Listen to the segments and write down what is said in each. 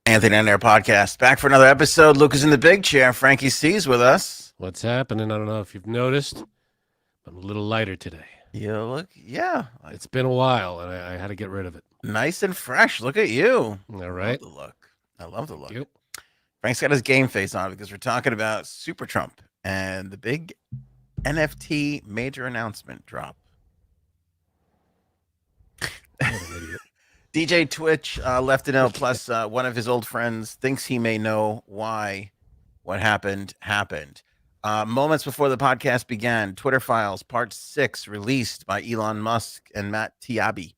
Anthony OnAir podcast back for another episode. Luke is in the big chair. Frankie C's with us. What's happening? I don't know if you've noticed. I'm a little lighter today. You look, yeah. It's been a while, and I had to get rid of it. Nice and fresh. Look at you. All right. I love the look. I love the look. Thank you. Frank's got his game face on because we're talking about Super Trump and the big NFT major announcement drop. What an idiot. DJ tWitch left a note. Plus, one of his old friends thinks he may know why what happened. Moments before the podcast began, Twitter Files Part 6 released by Elon Musk and Matt Taibbi.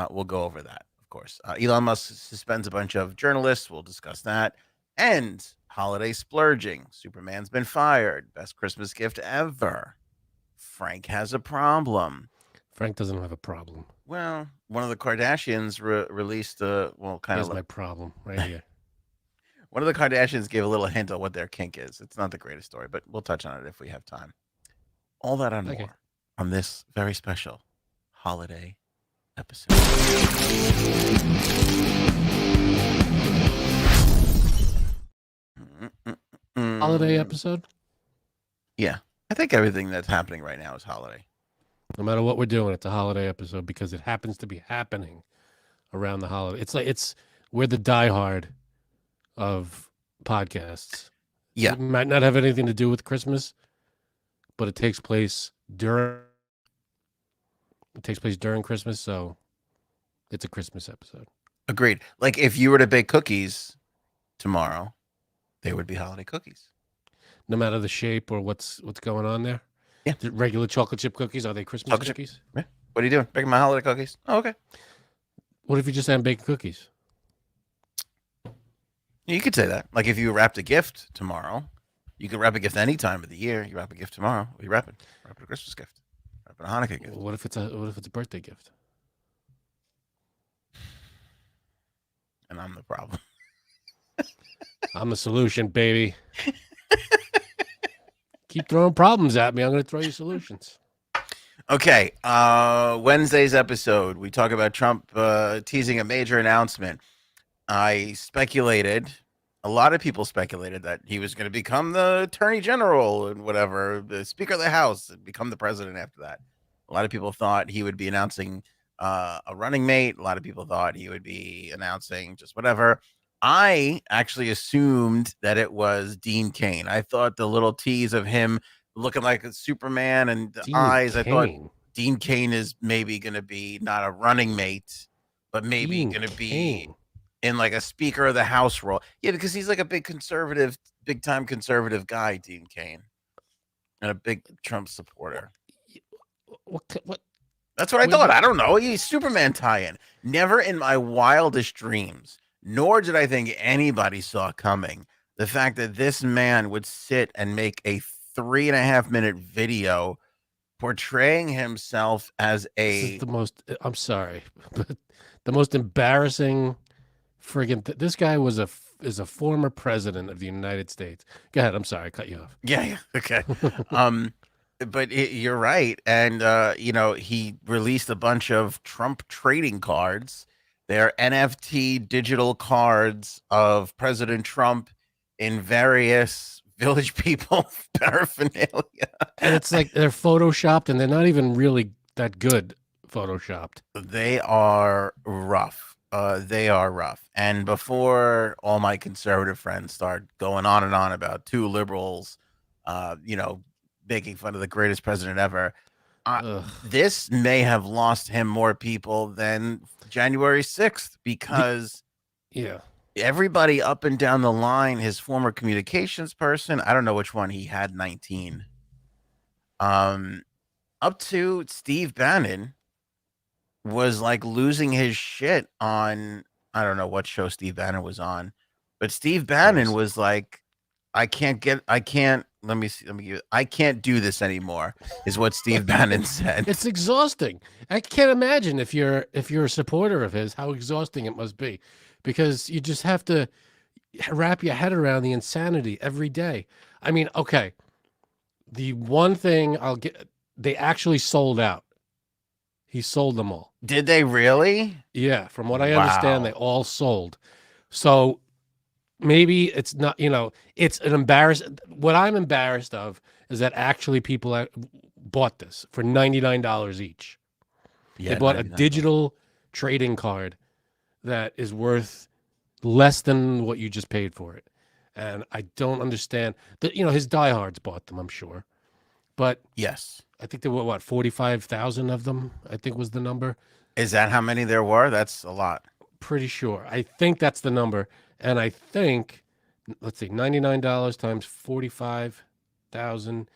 We'll go over that, of course. Elon Musk suspends a bunch of journalists. We'll discuss that. And holiday splurging. Superman's been fired. Best Christmas gift ever. Frank has a problem. Frank doesn't have a problem. Well, one of the Kardashians released Here's my problem right here. One of the Kardashians gave a little hint on what their kink is. It's not the greatest story, but we'll touch on it if we have time. All that and more on this very special holiday episode. Holiday episode? Yeah. I think everything that's happening right now is holiday. No matter what we're doing, it's a holiday episode because it happens to be happening around the holiday. We're the diehard of podcasts. Yeah. It might not have anything to do with Christmas, but it takes place during Christmas, so it's a Christmas episode. Agreed. Like if you were to bake cookies tomorrow, they would be holiday cookies. No matter the shape or what's going on there. Yeah. The regular chocolate chip cookies, are they Christmas cookies? Yeah. What are you doing? Baking my holiday cookies? Oh, okay. What if you just hadn't baked cookies? You could say that. Like if you wrapped a gift tomorrow, you could wrap a gift any time of the year. You wrap a gift tomorrow. What are you wrapping? Wrap a Christmas gift. Wrap a Hanukkah gift. What if it's a birthday gift? And I'm the problem. I'm the solution, baby. Keep throwing problems at me. I'm going to throw you solutions. Okay. Wednesday's episode, we talk about Trump teasing a major announcement. A lot of people speculated that he was going to become the attorney general and whatever, the Speaker of the House, and become the president after that. A lot of people thought he would be announcing a running mate. A lot of people thought he would be announcing just whatever. I actually assumed that it was Dean Cain. I thought the little tease of him looking like a Superman and the eyes, Cain. I thought Dean Cain is maybe going to be not a running mate, but maybe going to be in like a Speaker of the House role. Yeah, because he's like a big time conservative guy, Dean Cain, and a big Trump supporter. What? That's what I thought. I don't know. He's Superman tie-in. Never in my wildest dreams, nor did I think anybody saw coming, the fact that this man would sit and make a 3.5-minute video portraying himself as I'm sorry, but the most embarrassing this guy is a former president of the United States. Go ahead. I'm sorry. I cut you off. Yeah. Okay. But you're right. And, he released a bunch of Trump trading cards. They're NFT digital cards of President Trump in various Village People paraphernalia. And it's like they're photoshopped and they're not even really that good photoshopped. They are rough. And before all my conservative friends start going on and on about two liberals, making fun of the greatest president ever, this may have lost him more people than January 6th because everybody up and down the line, his former communications person, I don't know which one, he had 19, up to Steve Bannon, was like losing his shit on, I don't know what show Steve Bannon was on, but Steve Bannon was like, I can't do this anymore, is what Steve Bannon said. It's exhausting. I can't imagine if you're a supporter of his, how exhausting it must be, because you just have to wrap your head around the insanity every day. I mean, okay, the one thing they actually sold out. He sold them all. Did they really? Yeah, from what I understand, they Wow. all sold. So maybe it's not, it's an what I'm embarrassed of is that actually people bought this for $99 each. They Yeah, bought a 99. digital trading card that is worth less than what you just paid for it. And I don't understand that, his diehards bought them, I'm sure. But Yes. I think there were, what, 45,000 of them, I think was the number. Is that how many there were? That's a lot. Pretty sure. I think that's the number. And I think, let's see, $99 times 45,000,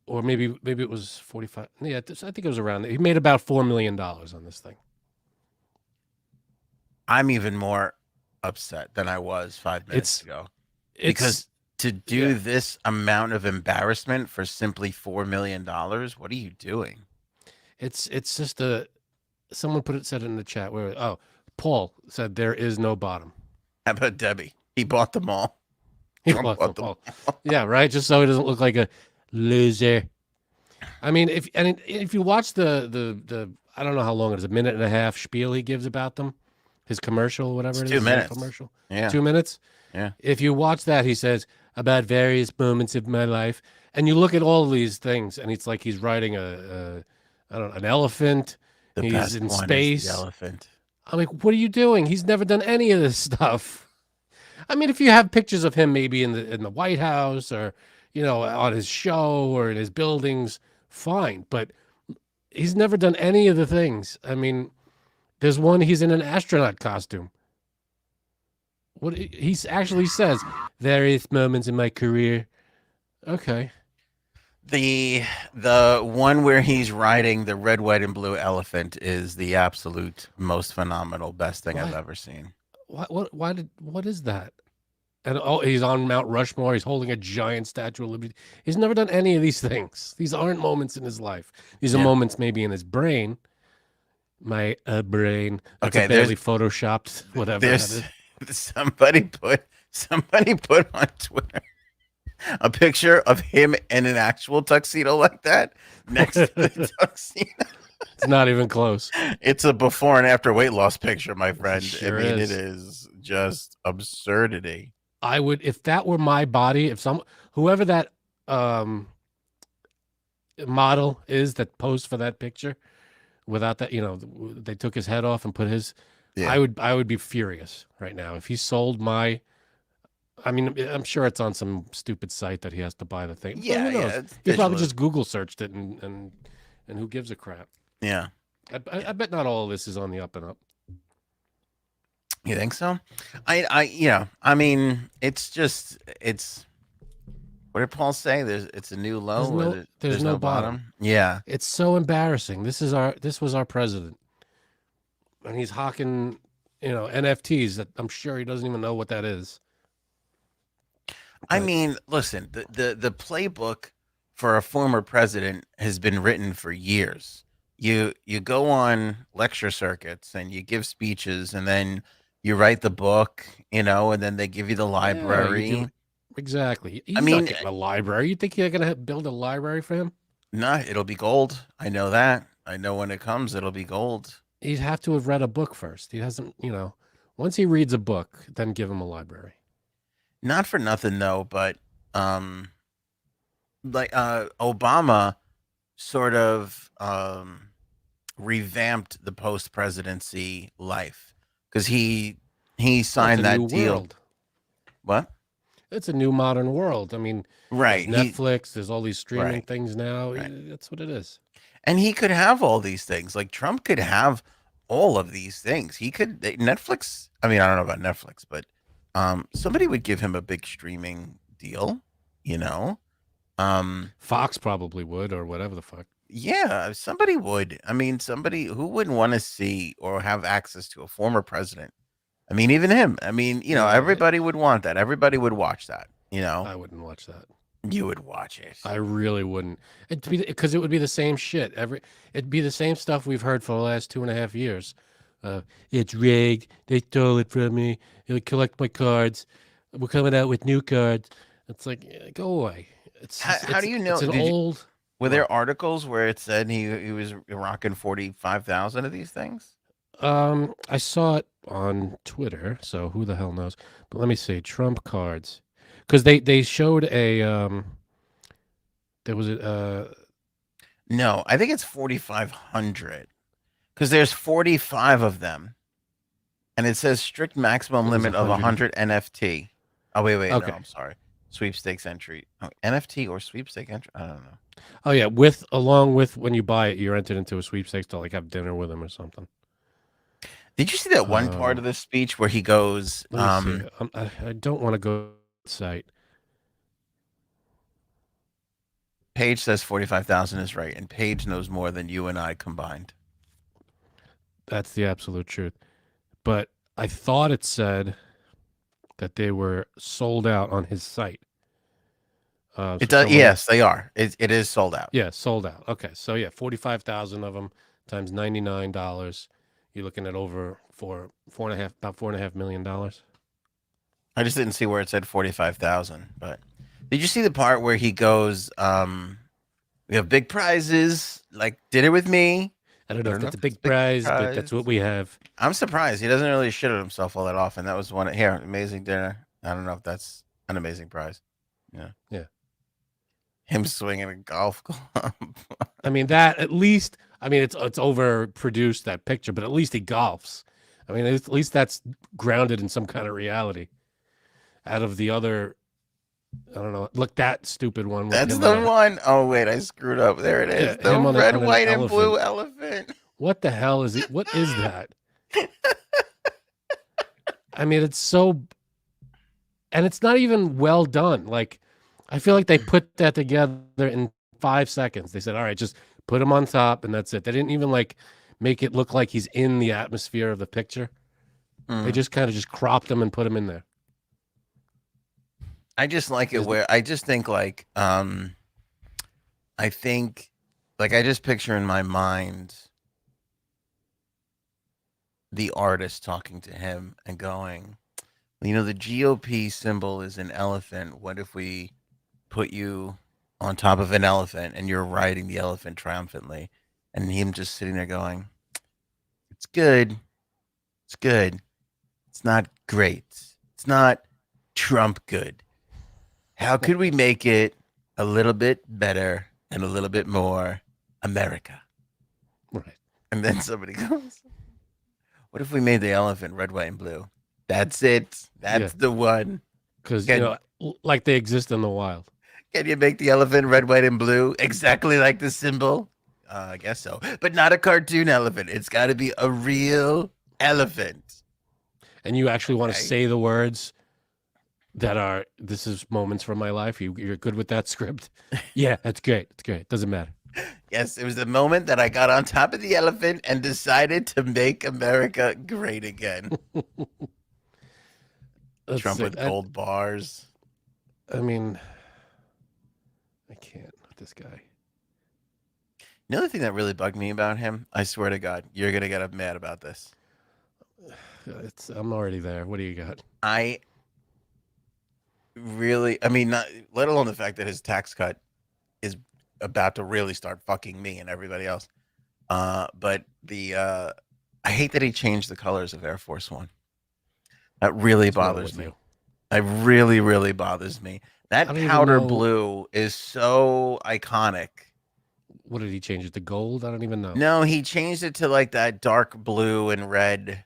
or maybe it was 45. Yeah, I think it was around there. He made about $4 million on this thing. I'm even more upset than I was 5 minutes ago because It's to do this amount of embarrassment for simply $4 million, what are you doing? it's just someone said it in the chat where, Paul said there is no bottom. How about Debbie? He bought them all. He Trump bought bought them them all. all. Yeah, right. Just so he doesn't look like a loser. I mean, if you watch the I don't know how long it is, a minute and a half spiel he gives about them, his commercial, whatever It's it is, two his minutes. infomercial, Yeah. 2 minutes. Yeah. If you watch that, he says about various moments of my life, and you look at all these things, and it's like he's riding I don't know, an elephant. The He's best in one space. is the elephant. I'm like, what are you doing? He's never done any of this stuff. I mean, if you have pictures of him maybe in the White House or on his show or in his buildings, fine. But he's never done any of the things. I mean, there's one he's in an astronaut costume. What he actually says, various moments in my career. Okay. The one where he's riding the red, white, and blue elephant is the absolute most phenomenal, best thing I've What? ever seen. What is that? And he's on Mount Rushmore. He's holding a giant Statue of Liberty. He's never done any of these things. These aren't moments in his life. These are Yeah. moments maybe in his brain. My brain. That's Okay, a barely photoshopped whatever that There's is. somebody put on Twitter a picture of him in an actual tuxedo like that next to the tuxedo. It's not even close. It's a before and after weight loss picture, my friend. Sure I mean, is. it is just absurdity. I would, if that were my body, if whoever that model is that posed for that picture, without that, they took his head off and put his. Yeah. I would be furious right now if he sold my. I mean, I'm sure it's on some stupid site that he has to buy the thing. But Yeah, who knows? yeah. It's He probably digital. just Google searched it and who gives a crap? Yeah. I bet not all of this is on the up and up. You think so? I mean, it's what did Paul say? It's a new low. There's no bottom. Yeah. It's so embarrassing. This was our president, and he's hawking, NFTs that I'm sure he doesn't even know what that is. I mean, listen, the playbook for a former president has been written for years. You go on lecture circuits and you give speeches, and then you write the book, and then they give you the library. Yeah, exactly. He's I mean, not getting a library. You think you're gonna build a library for him? no, it'll be gold. I know that. I know when it comes, it'll be gold. He'd have to have read a book first. He hasn't, once he reads a book, then give him a library. Not for nothing though, but Obama sort of revamped the post-presidency life because he signed that deal. World. What? It's a new modern world. I mean, right? Netflix. There's all these streaming Right. things now. Right. That's what it is. And he could have all these things. Like Trump could have all of these things. He could Netflix. I mean, I don't know about Netflix, but somebody would give him a big streaming deal. Fox probably would, or whatever the fuck. Yeah, somebody would. I mean, somebody who wouldn't want to see or have access to a former president. I mean, even him. I mean, everybody would want that. Everybody would watch that. I wouldn't watch that. You would watch it. I really wouldn't. Because it would be the same shit. It'd be the same stuff we've heard for the last 2.5 years. It's rigged. They stole it from me. They collect my cards. We're coming out with new cards. It's like, go away. How do you know? It's an old. Were What? there articles where it said he was rocking 45,000 of these things? I saw it on Twitter, so who the hell knows? But let me see. Trump cards. Because they showed a there was a No, I think it's 4,500 because there's 45 of them, and it says strict maximum it was limit of 100. 100 NFT. Oh wait, no, Okay. I'm sorry. Sweepstakes entry. Oh, NFT or sweepstake entry? I don't know. Oh yeah, along with when you buy it, you're entered into a sweepstakes to like have dinner with him or something. Did you see that one part of the speech where he goes, Let me see. I don't want to go to the site. Paige says 45,000 is right, and Paige knows more than you and I combined. That's the absolute truth. But I thought it said that they were sold out on his site. It does. Yes, they are. It is sold out. Yeah, sold out. Okay, so yeah, 45,000 of them times $99. You're looking at over about $4.5 million. I just didn't see where it said 45,000. But did you see the part where he goes, "We have big prizes, like dinner with me." I don't know if that's a big prize, but that's what we have. I'm surprised he doesn't really shit at himself all that often. That was one here, amazing dinner. I don't know if that's an amazing prize. Yeah, Yeah. him swinging a golf club. I mean that at least. I mean it's overproduced, that picture, but at least he golfs. I mean at least that's grounded in some kind of reality. Out of the other, I don't know. Look, that stupid one. That's the one. Oh wait, I screwed up. There it is. The red, white, and blue elephant. What the hell is it? What is that? I mean, it's so, and it's not even well done. Like, I feel like they put that together in 5 seconds. They said, "All right, just put him on top," and that's it. They didn't even like make it look like he's in the atmosphere of the picture. They just kind of just cropped him and put him in there. I just like it where I just think like I think like I just picture in my mind the artist talking to him and going, you know, the GOP symbol is an elephant. What if we put you on top of an elephant and you're riding the elephant triumphantly? And him just sitting there going, it's good. It's good. It's not great. It's not Trump good. How could we make it a little bit better and a little bit more America? Right. And then somebody goes, what if we made the elephant red, white, and blue? That's it. That's the one. Because, you know, like they exist in the wild. Can you make the elephant red, white, and blue exactly like the symbol? I guess so. But not a cartoon elephant. It's got to be a real elephant. And you actually want to say the words that are, this is moments from my life. You're good with that script? Yeah, that's great. It's great. Doesn't matter. Yes, it was the moment that I got on top of the elephant and decided to make America great again. Trump with gold bars. I mean, I can't with this guy. Another thing that really bugged me about him, I swear to God, you're going to get mad about this. I'm already there. What do you got? I mean, not, let alone the fact that his tax cut is about to really start fucking me and everybody else. But I hate that he changed the colors of Air Force One. That really bothers me. It really, really bothers me. That powder blue is so iconic. What did he change it to? Gold? I don't even know. No, he changed it to like that dark blue and red.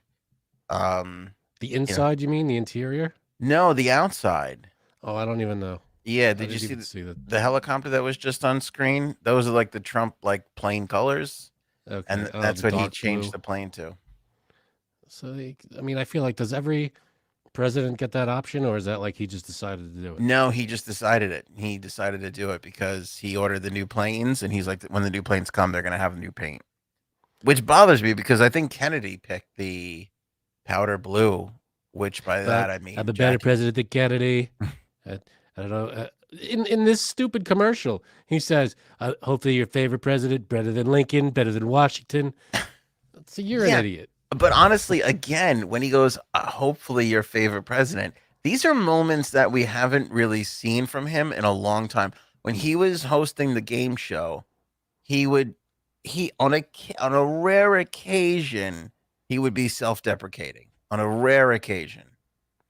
The inside, you mean? The interior? No, the outside. Oh, I don't even know. Yeah, did you see the helicopter that was just on screen? Those are like the Trump like plane colors. Okay. And that's what he changed the plane to. So, I mean, I feel like, does every president get that option, or is that like he just decided to do it? No, he just decided it. He decided to do it because he ordered the new planes, and he's like, when the new planes come, they're going to have new paint. Which bothers me because I think Kennedy picked the powder blue, which by that I mean... I'm a better president than Kennedy. I don't know. In this stupid commercial, he says, hopefully your favorite president, better than Lincoln, better than Washington. So you're an idiot. But honestly, again, when he goes, hopefully your favorite president, these are moments that we haven't really seen from him in a long time. when he was hosting the game show, he would he on a rare occasion he would be self-deprecating on a rare occasion. I've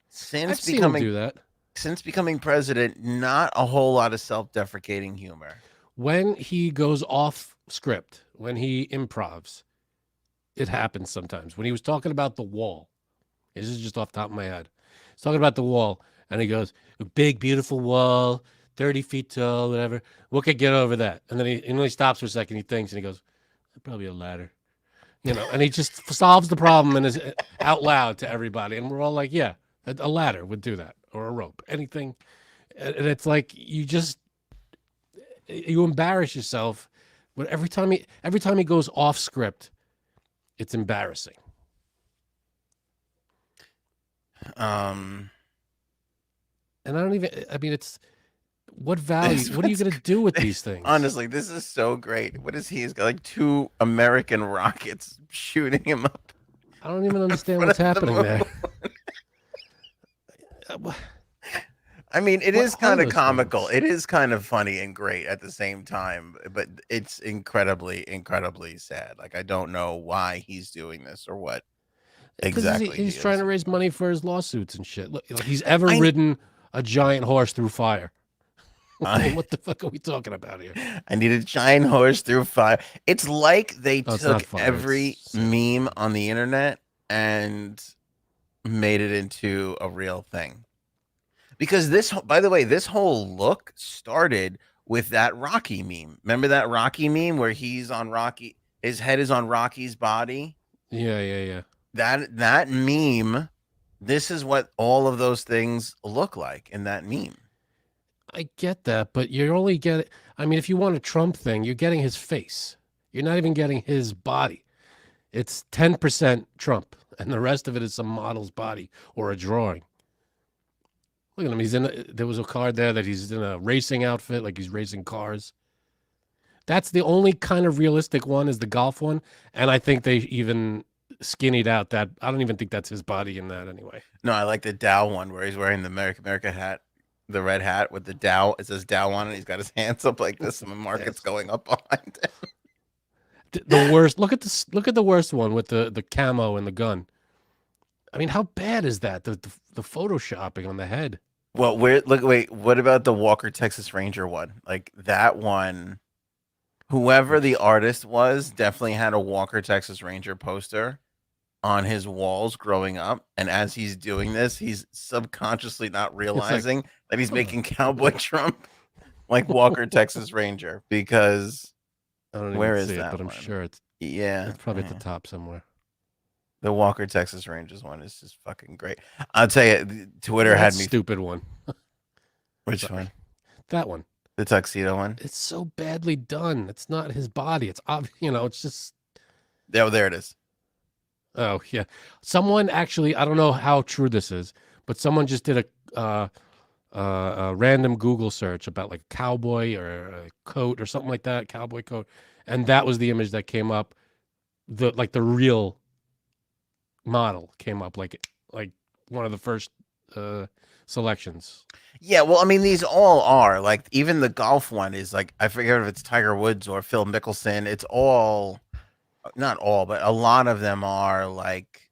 Since seen him becoming do that. since becoming president, not a whole lot of self-deprecating humor. When he goes off script, when he improvs, it happens sometimes. When he was talking about the wall, this is just off the top of my head. He's talking about the wall, and he goes, "A big, beautiful wall, 30 feet tall, whatever. What could get over that?" And then he stops for a second. He thinks, and he goes, "Probably a ladder." And he just solves the problem and is out loud to everybody. And we're all like, yeah, a ladder would do that, or a rope, anything. And it's like you embarrass yourself. But every time he goes off script, it's embarrassing. Um, And I mean, it's what value? What are you going to do with these things? honestly, this is so great. What is he? He's got like 2 American rockets shooting him up. I don't even understand front what's of the happening there. I mean, it What is are kind of those comical. things? It is kind of funny and great at the same time, but it's incredibly, incredibly sad. Like, I don't know why he's doing this or what Because exactly he's he trying is. to raise money for his lawsuits and shit. Look, he's ever I, ridden a giant horse through fire. I, What the fuck are we talking about here? I need a giant horse through fire. It's like they Oh, it's not took fire. every It's sand. meme on the internet and made it into a real thing. Because by the way, this whole look started with that Rocky meme. Remember that Rocky meme where he's on Rocky, his head is on Rocky's body? Yeah. That meme, this is what all of those things look like in that meme. I get that, but you're only getting. I mean, if you want a Trump thing, you're getting his face. You're not even getting his body. It's 10% Trump, and the rest of it is some model's body or a drawing. Look at him. There was a card there that he's in a racing outfit, like he's racing cars. That's the only kind of realistic one is the golf one, and I think they even skinnied out that. I don't even think that's his body in that anyway. No, I like the Dow one where he's wearing the America hat, the red hat with the Dow. It says Dow on it. He's got his hands up like this, and the market's going up behind him. The worst. Look at this. Look at the worst one with the camo and the gun. I mean, how bad is that? The photoshopping on the head. Well, wait, what about the Walker Texas Ranger one? Like that one, whoever the artist was definitely had a Walker Texas Ranger poster on his walls growing up. And as he's doing this, he's subconsciously not realizing that he's making Cowboy Trump like Walker Texas Ranger because I don't where even is see it, that but I'm one? sure it's Yeah, probably at the top somewhere. the Walker Texas Rangers one is just fucking great. I'll tell you, Twitter had me. Stupid one. Which Sorry. one? That one. The tuxedo one? It's so badly done. It's not his body. It's obvious. It's just. Oh, there it is. Oh yeah. Someone actually. I don't know how true this is, but someone just did a random Google search about like cowboy or a coat or something like that, cowboy coat, and that was the image that came up. The real model came up like one of the first selections. Yeah, well, I mean, these all are like even the golf one is like I forget if it's Tiger Woods or Phil Mickelson. It's all not all, but a lot of them are like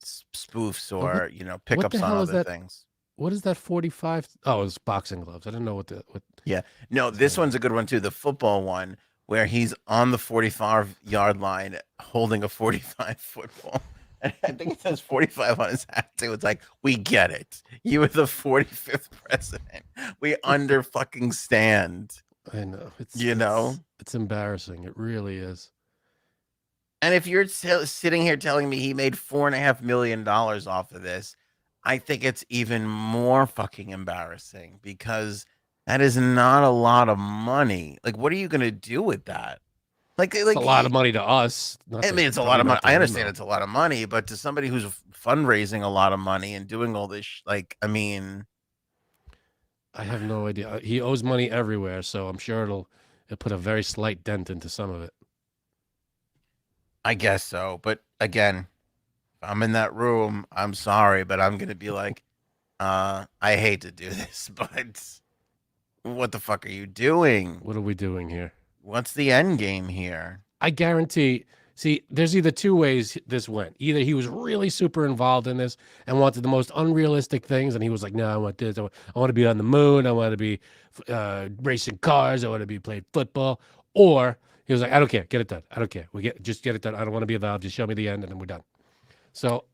spoofs or pickups on other things. What is that 45? Oh, it's boxing gloves. I didn't know what. Yeah, no, this one's a good one too. The football one where he's on the 45-yard line holding a 45 football. And I think it says 45 on his hat too. It's like, we get it. You were the 45th president. We under fucking stand. I know. It's embarrassing. It really is. And if you're sitting here telling me he made $4.5 million off of this, I think it's even more fucking embarrassing because that is not a lot of money. Like, what are you going to do with that? It's a lot of money to us. I mean, it's a lot of money. I understand it's a lot of money, but to somebody who's fundraising a lot of money and doing all this, I mean, I have no idea. He owes money everywhere, so I'm sure it'll put a very slight dent into some of it. I guess so. But again, if I'm in that room, I'm sorry, but I'm going to be like, I hate to do this, but What the fuck are you doing? What are we doing here? What's the end game here? I guarantee. See, there's either two ways this went. Either he was really super involved in this and wanted the most unrealistic things, and he was like, "No, I want this. I want to be on the moon. I want to be racing cars. I want to be playing football." Or he was like, "I don't care. Get it done. I don't care. Just get it done. I don't want to be involved. Just show me the end, and then we're done." So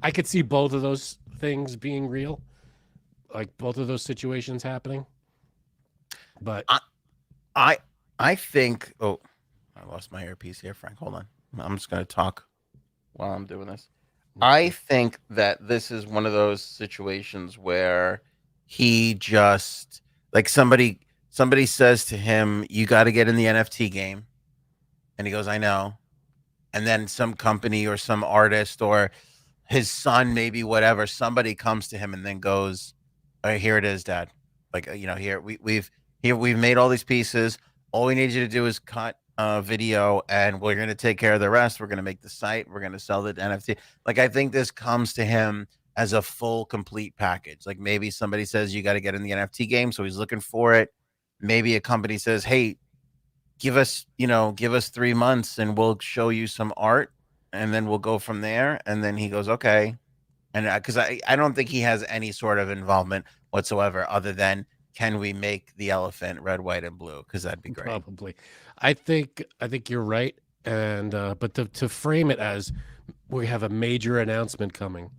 I could see both of those things being real, like both of those situations happening. But I I think. Oh, I lost my earpiece here, Frank. Hold on. I'm just gonna talk while I'm doing this. I think that this is one of those situations where he just like somebody says to him, "You got to get in the NFT game," and he goes, "I know." And then some company or some artist or his son, maybe whatever, somebody comes to him and then goes, "Here it is, Dad. Like here we've made all these pieces. All we need you to do is cut a video, and we're going to take care of the rest. We're going to make the site. We're going to sell the NFT." Like I think this comes to him as a full, complete package. Like maybe somebody says you got to get in the NFT game, so he's looking for it. Maybe a company says, "Hey, give us 3 months and we'll show you some art and then we'll go from there." And then he goes, "Okay." And because I don't think he has any sort of involvement whatsoever other than can we make the elephant red, white, and blue? Because that'd be great. probably, I think you're right. And but to frame it as we have a major announcement coming.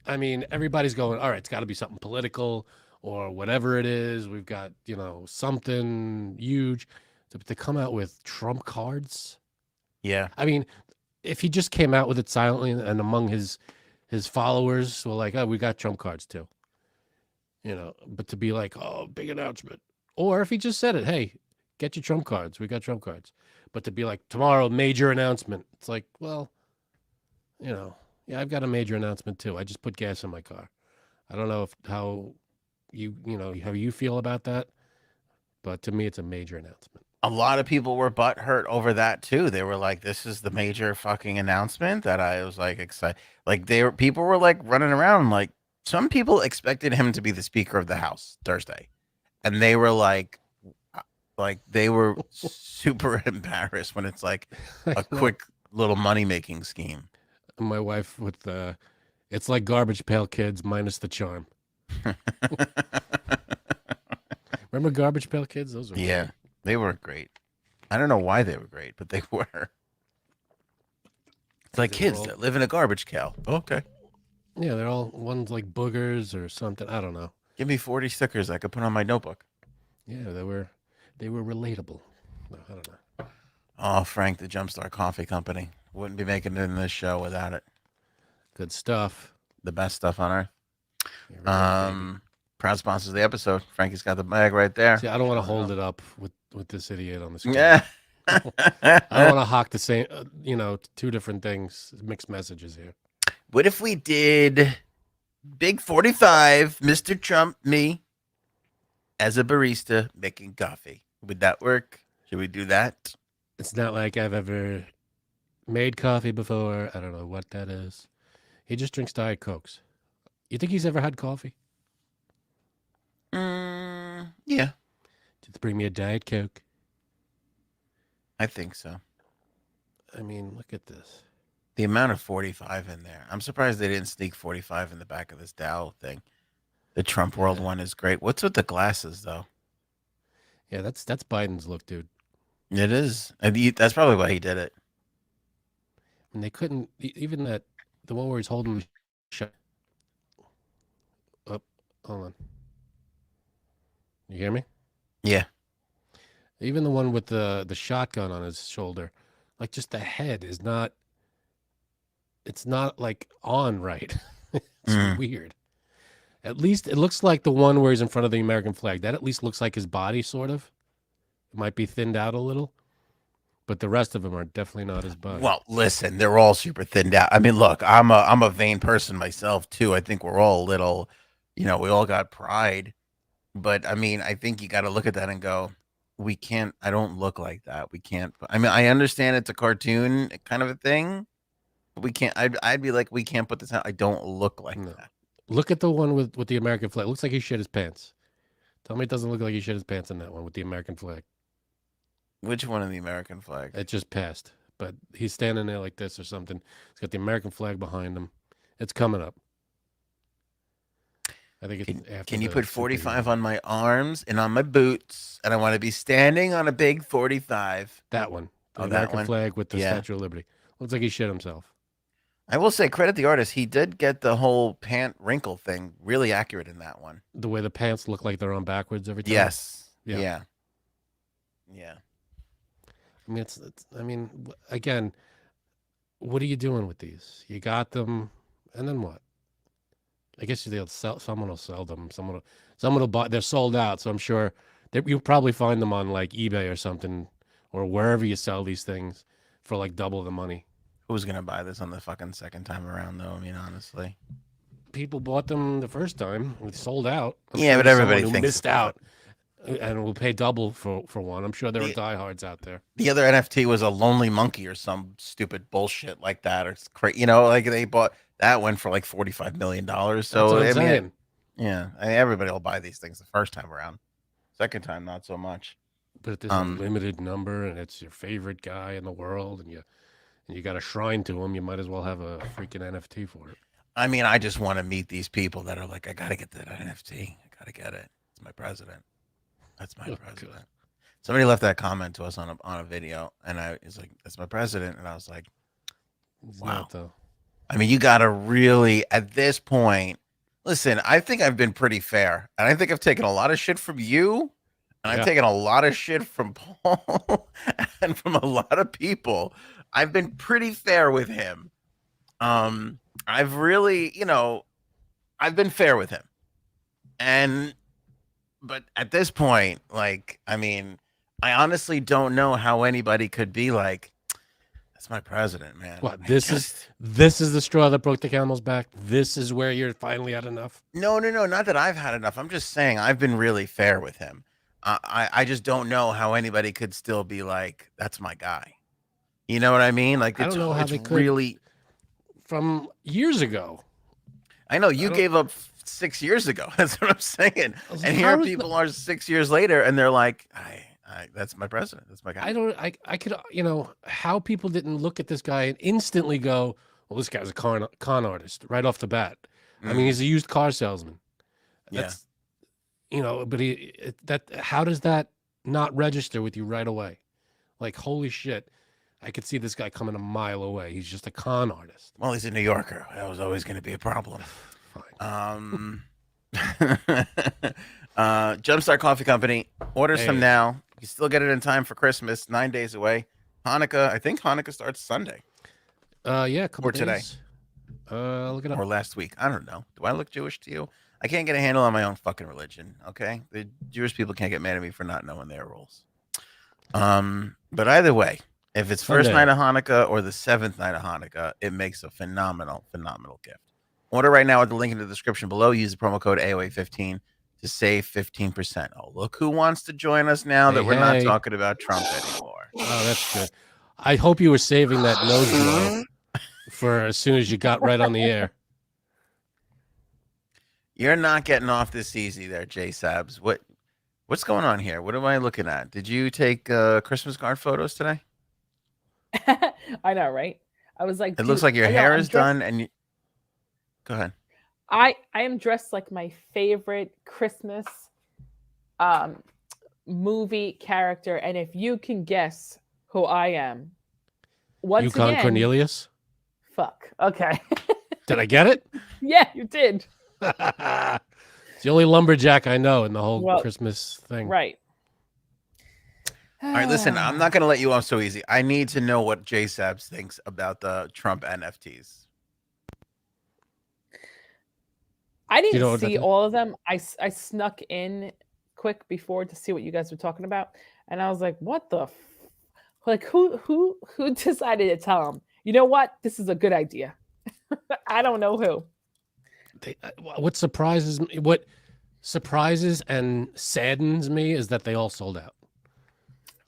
I mean, everybody's going, all right, it's got to be something political or whatever it is. We've got, something huge to come out with Trump cards. Yeah. I mean, if he just came out with it silently and among his followers were like, oh, we got Trump cards too. But to be like, oh, big announcement. Or if he just said it, hey, get your Trump cards. We got Trump cards. But to be like, tomorrow, major announcement. It's like, well, yeah, I've got a major announcement too. I just put gas in my car. I don't know how how you feel about that, but to me, it's a major announcement. A lot of people were butthurt over that too. They were like, "This is the major fucking announcement," that I was like excited. Like people were like running around. Like some people expected him to be the Speaker of the House Thursday, and they were like they were super embarrassed when it's like a quick little money making scheme. My wife with it's like Garbage Pail Kids minus the charm. Remember Garbage Pail Kids? Those were Yeah, great. they were great. I don't know why they were great, but they were. It's like They were kids all, that live in a garbage can. Okay. yeah, they're all ones like boogers or something. I don't know. Give me 40 stickers I could put on my notebook. Yeah, they were relatable. No, I don't know. Oh, Frank, the Jumpstart Coffee Company. Wouldn't be making it in this show without it. Good stuff. The best stuff on earth. Yeah, really, baby. Proud sponsors of the episode. Frankie's got the bag right there. See, I don't want to hold it up with this idiot on the screen. Yeah. I don't want to hawk the same, two different things, mixed messages here. What if we did Big 45, Mr. Trump, me, as a barista making coffee? Would that work? Should we do that? It's not like I've ever made coffee before. I don't know what that is. He just drinks Diet Cokes. You think he's ever had coffee? Yeah, Just bring me a Diet Coke. I think so. I mean, look at this. The amount of 45 in there. I'm surprised they didn't sneak 45 in the back of this Dow thing. The Trump World one is great. What's with the glasses, though? Yeah, that's Biden's look, dude. It is. That's probably why he did it. And they couldn't even the one where he's holding the shot. Oh, hold on. You hear me? Yeah. Even the one with the shotgun on his shoulder, like just the head is not. It's not like on right. It's weird. At least it looks like the one where he's in front of the American flag. That at least looks like his body, sort of. It might be thinned out a little, but the rest of them are definitely not his body. Well, listen, they're all super thinned out. I mean, look, I'm a vain person myself too. I think we're all a little, we all got pride, but I mean, I think you got to look at that and go, we can't. I don't look like that. We can't. I mean, I understand it's a cartoon kind of a thing. But we can't. I'd be like, we can't put this out. I don't look like that. Look at the one with the American flag. Looks like he shit his pants. Tell me it doesn't look like he shit his pants in that one with the American flag. Which one of the American flag? It just passed, but he's standing there like this or something. He's got the American flag behind him. It's coming up. I think it's after. Can you put 45 on my arms and on my boots? And I want to be standing on a big 45. That one. The Oh, that American one? flag with the Yeah. Statue of Liberty. Looks like he shit himself. I will say, credit the artist. He did get the whole pant wrinkle thing really accurate in that one. The way the pants look like they're on backwards every time. Yes. Yeah. Yeah. I mean, I mean, again, what are you doing with these? You got them, and then what? I guess they'll sell. Someone will sell them. Someone will buy. They're sold out, so I'm sure that you'll probably find them on like eBay or something, or wherever you sell these things for like double the money. Who's gonna buy this on the fucking second time around, though? I mean, honestly, people bought them the first time. It sold out. Yeah, but everybody who thinks missed out and will pay double for one. I'm sure there are The- diehards out there. the other NFT was a lonely monkey or some stupid bullshit like that, or it's crazy. You know, like they bought that one for like $45 million. So That's what I'm I mean, saying. yeah, I mean, everybody will buy these things the first time around. Second time, not so much. But if there's a limited number and it's your favorite guy in the world and you got a shrine to him, you might as well have a freaking NFT for it. I mean, I just want to meet these people that are like, I gotta get that NFT. I gotta get it. It's my president. That's my president. God. Somebody left that comment to us on a video, and I was like, "That's my president," and I was like, It's Wow. not, though. I mean, you gotta really at this point. Listen, I think I've been pretty fair, and I think I've taken a lot of shit from you, and I've Yeah. taken a lot of shit from Paul, and from a lot of people. I've been pretty fair with him. I've really, I've been fair with him, but at this point, like, I mean, I honestly don't know how anybody could be like, that's my president, man. What, I this is the straw that broke the camel's back? This is where you're finally had enough? No, not that I've had enough. I'm just saying I've been really fair with him. I just don't know how anybody could still be like, that's my guy. You know what I mean? Like, I don't know how they could. really. From years ago. I know you gave up 6 years ago. That's what I'm saying. And here people are 6 years later, and they're like, that's my president. That's my guy. I could, how people didn't look at this guy and instantly go, well, this guy's a con artist right off the bat. I mean, he's a used car salesman. That's, but how does that not register with you right away? Like, holy shit. I could see this guy coming a mile away. He's just a con artist. Well, he's a New Yorker. That was always going to be a problem. Fine. Jumpstart Coffee Company. Order some now. You still get it in time for Christmas. 9 days away. Hanukkah. I think Hanukkah starts Sunday. Yeah, a couple Or today. days. Look it up. Or last week. I don't know. Do I look Jewish to you? I can't get a handle on my own fucking religion. Okay, the Jewish people can't get mad at me for not knowing their rules. But either way, if it's first night of Hanukkah or the 7th night of Hanukkah, it makes a phenomenal gift. Order right now at the link in the description below. Use the promo code AOA15 to save 15%. Oh, look who wants to join us now that we're not talking about Trump anymore. Oh, that's good. I hope you were saving that nose blow for as soon as you got right on the air. You're not getting off this easy there, J Sabs. What's going on here? What am I looking at? Did you take Christmas card photos today? I know, right? I was like, it looks like your hair is done, and go ahead. I am dressed like my favorite Christmas movie character, and if you can guess who I am, once Yukon again, Cornelius. Fuck. Okay. Did I get it? Yeah, you did. It's the only lumberjack I know in the whole Christmas thing. Right. All right, listen, I'm not going to let you off so easy. I need to know what J Sabs thinks about the Trump NFTs. I didn't see all of them. I snuck in quick before to see what you guys were talking about, and I was like, "What the? Like, who decided to tell him? You know what? This is a good idea." I don't know who. What surprises and saddens me is that they all sold out.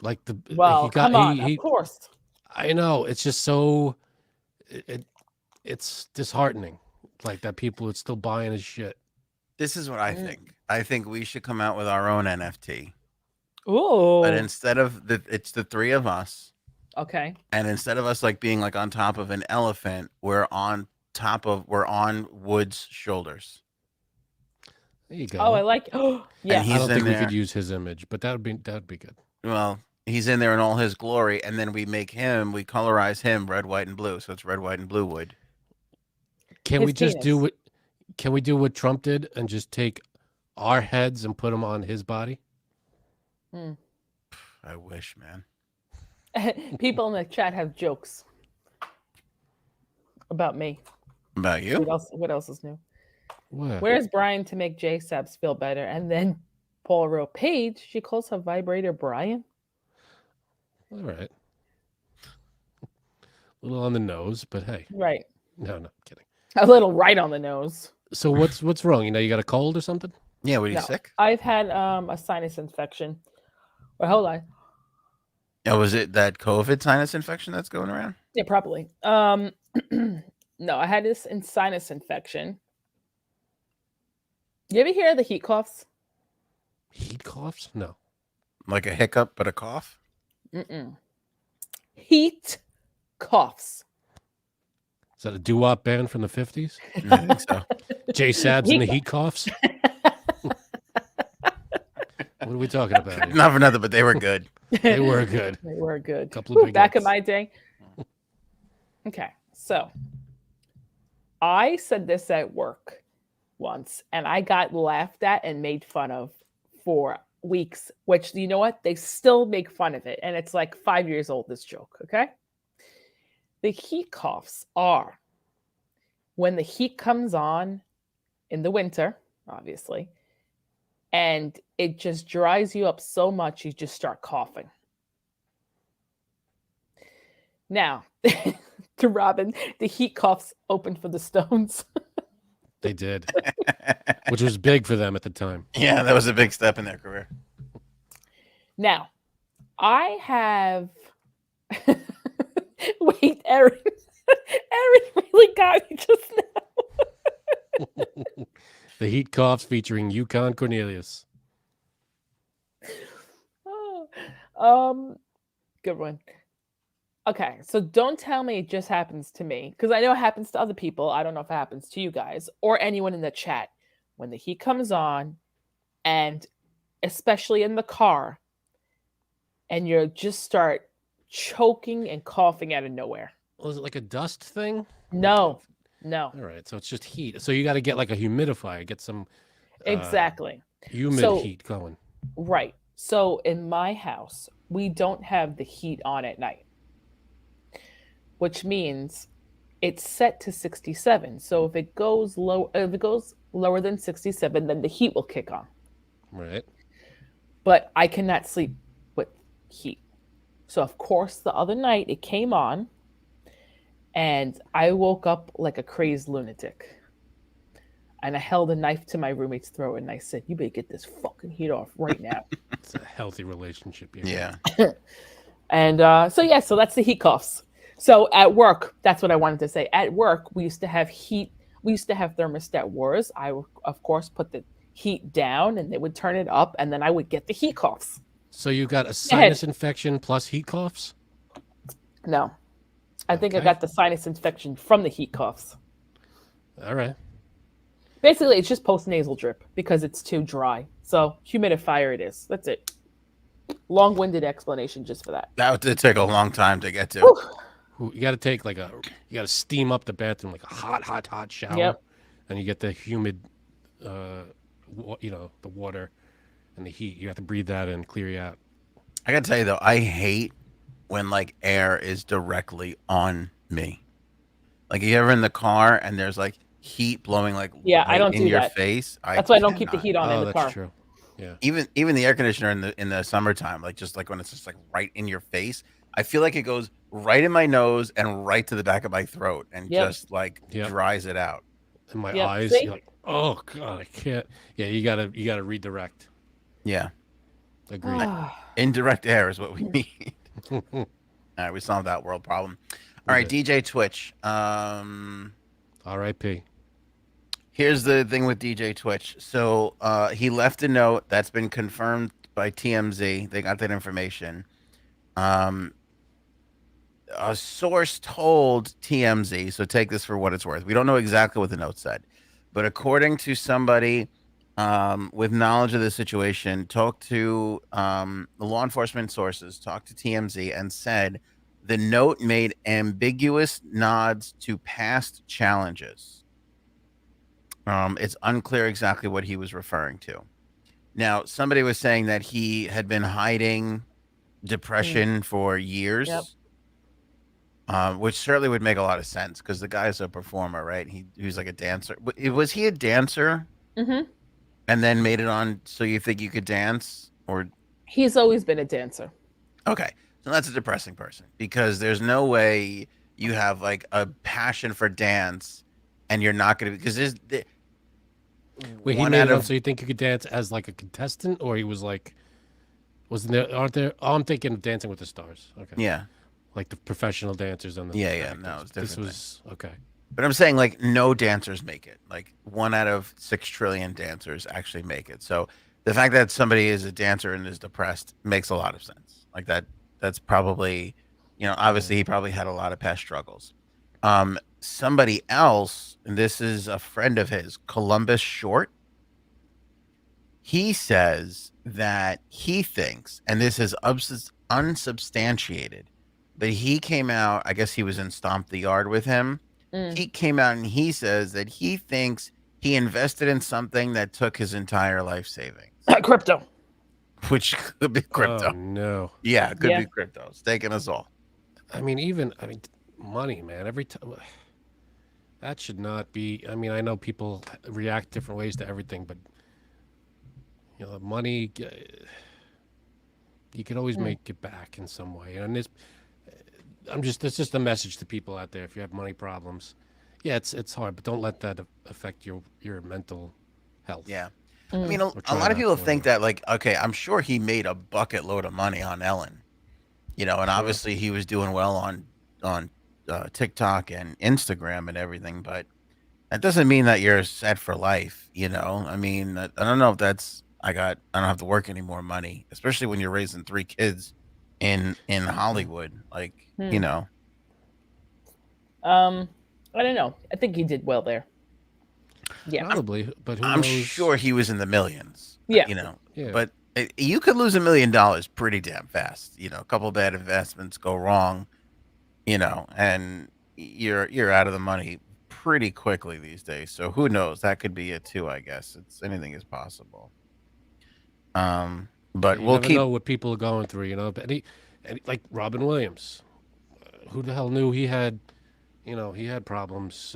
Like come on, of course. I know, it's just so it's disheartening. Like that people are still buying his shit. This is what I think. I think we should come out with our own NFT. Ooh. But instead of it's the three of us. Okay. And instead of us like being like on top of an elephant, we're on Wood's shoulders. There you go. Oh, I like. Oh, yeah. I don't think we could use his image, but that'd be good. Well, he's in there in all his glory, and then we colorize him red, white, and blue. So it's red, white, and blue Wood. Can we do what Trump did and just take our heads and put them on his body? I wish, man. People in the chat have jokes about me. About you? What else is new? What? Where's Brian to make J Sabs feel better? And then Paul wrote, Paige, she calls her vibrator Brian. All right. A little on the nose, but hey. Right. No, kidding. A little right on the nose. So what's wrong? You got a cold or something? Yeah, were you sick? I've had a sinus infection. Well, hold on. Oh, was it that COVID sinus infection that's going around? Yeah, probably. No, I had this sinus infection. You ever hear of the heat coughs? Heat coughs? No. Like a hiccup, but a cough? Heat coughs. Is that a doo-wop band from the 50s? I think so. J Sabs and the heat coughs? What are we talking about here? Not for nothing, but they were good. They were good. They were good. Couple of big back hits. in my day. Okay, so I said this at work once, and I got laughed at and made fun of for weeks, which, you know what? They still make fun of it, and it's like 5 years old, this joke, okay? The heat coughs are when the heat comes on in the winter, obviously, and it just dries you up so much you just start coughing. Now, to Robin, the heat coughs opened for the Stones. They did, which was big for them at the time. Yeah, that was a big step in their career. Now, I have... Wait, Erin. Erin really got me just now. The heat coughs featuring Yukon Cornelius. Good one. Okay, so don't tell me it just happens to me, because I know it happens to other people. I don't know if it happens to you guys or anyone in the chat. When the heat comes on, and especially in the car, and you just start choking and coughing out of nowhere. Was it like a dust thing? No. All right, so it's just heat. So you got to get like a humidifier, get some exactly humid heat going. Right. So in my house, we don't have the heat on at night, which means it's set to 67. So if it goes lower than 67, then the heat will kick on. Right. But I cannot sleep with heat. So of course, the other night it came on, and I woke up like a crazed lunatic. And I held a knife to my roommate's throat, and I said, "You better get this fucking heat off right now." It's a healthy relationship. Yeah. And so that's the heat coughs. So at work, that's what I wanted to say. At work, we used to have heat. We used to have thermostat wars. I would, of course, put the heat down, and they would turn it up, and then I would get the heat coughs. So you got a sinus infection plus heat coughs? No. I think I got the sinus infection from the heat coughs. All right. Basically, it's just post-nasal drip because it's too dry. So humidifier it is. That's it. Long-winded explanation just for that. That did take a long time to get to. You got to take you got to steam up the bathroom like a hot shower. Yep. And you get the humid, the water and the heat. You have to breathe that in, clear you out. I got to tell you, though, I hate when, like, air is directly on me. Like, you ever in the car and there's, like, heat blowing, like, I don't in do your that. face? That's why I don't keep the heat on in the car. That's true. Yeah. Even the air conditioner in the summertime, like, just like when it's just, like, right in your face, I feel like it goes right in my nose and right to the back of my throat and just, like, dries it out. In my eyes, you're like, oh, God, I can't. Yeah, you gotta redirect. Yeah. Agreed. Indirect air is what we need. All right, we solved that world problem. All right, DJ Twitch. R.I.P. Here's the thing with DJ Twitch. So he left a note that's been confirmed by TMZ. They got that information. Um, a source told TMZ, so take this for what it's worth. We don't know exactly what the note said, but according to somebody with knowledge of the situation, talked to the law enforcement sources, talked to TMZ, and said the note made ambiguous nods to past challenges. It's unclear exactly what he was referring to. Now, somebody was saying that he had been hiding depression for years. Yep. Which certainly would make a lot of sense because the guy's a performer, right? He was like a dancer. Was he a dancer? Mm-hmm. And then made it on So You Think You Could Dance? Or he's always been a dancer. Okay, so that's a depressing person because there's no way you have like a passion for dance and you're not going to, because there's Wait, he made it on So You Think You Could Dance as like a contestant, or he was like, wasn't there? Aren't there? Oh, I'm thinking of Dancing with the Stars. Okay. Yeah. Like the professional dancers on the no, it's different. This was okay. But I'm saying like no dancers make it. Like 1 out of 6 trillion dancers actually make it. So the fact that somebody is a dancer and is depressed makes a lot of sense. Like that's probably, obviously he probably had a lot of past struggles. Somebody else, and this is a friend of his, Columbus Short. He says that he thinks, and this is unsubstantiated, but he came out, I guess he was in Stomp the Yard with him. He came out and he says that he thinks he invested in something that took his entire life savings. Crypto. Which could be crypto. Oh, no. Yeah, it could be crypto. It's taking us all. I mean, money, man. Every time. That should not be. I mean, I know people react different ways to everything, but, money, you can always make it back in some way. And it's just a message to people out there. If you have money problems, yeah, it's hard, but don't let that affect your mental health. Yeah. I mean, a lot of people think that, like, okay, I'm sure he made a bucket load of money on Ellen, and obviously he was doing well on TikTok and Instagram and everything, but that doesn't mean that you're set for life. I mean, I don't know if I don't have to work any more money, especially when you're raising 3 kids in Hollywood, like, I don't know. I think he did well there. Yeah, probably, but who I'm knows? sure he was in the millions. Yeah, Yeah. But you could lose $1 million pretty damn fast. A couple of bad investments go wrong, and you're out of the money pretty quickly these days. So who knows? That could be it too. I guess anything is possible. But you we'll never know what people are going through. But like Robin Williams, who the hell knew he had, he had problems.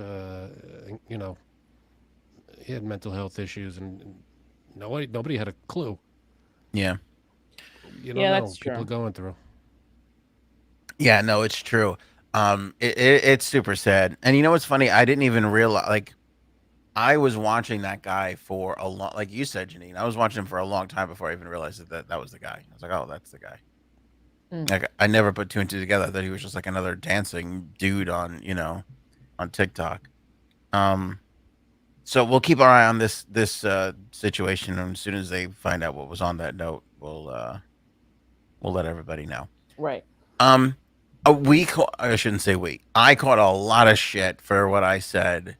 He had mental health issues, and nobody had a clue. Yeah. You don't know that's people true. are going through. Yeah, no, it's true. It's super sad. And what's funny? I didn't even realize, like, I was watching that guy for a long, like you said, Janine, I was watching him for a long time before I even realized that was the guy. I was like, oh, that's the guy. Like, I never put 2 and 2 together. I thought he was just like another dancing dude on TikTok. So we'll keep our eye on this situation, and as soon as they find out what was on that note, we'll let everybody know. Right. I shouldn't say we. I caught a lot of shit for what I said.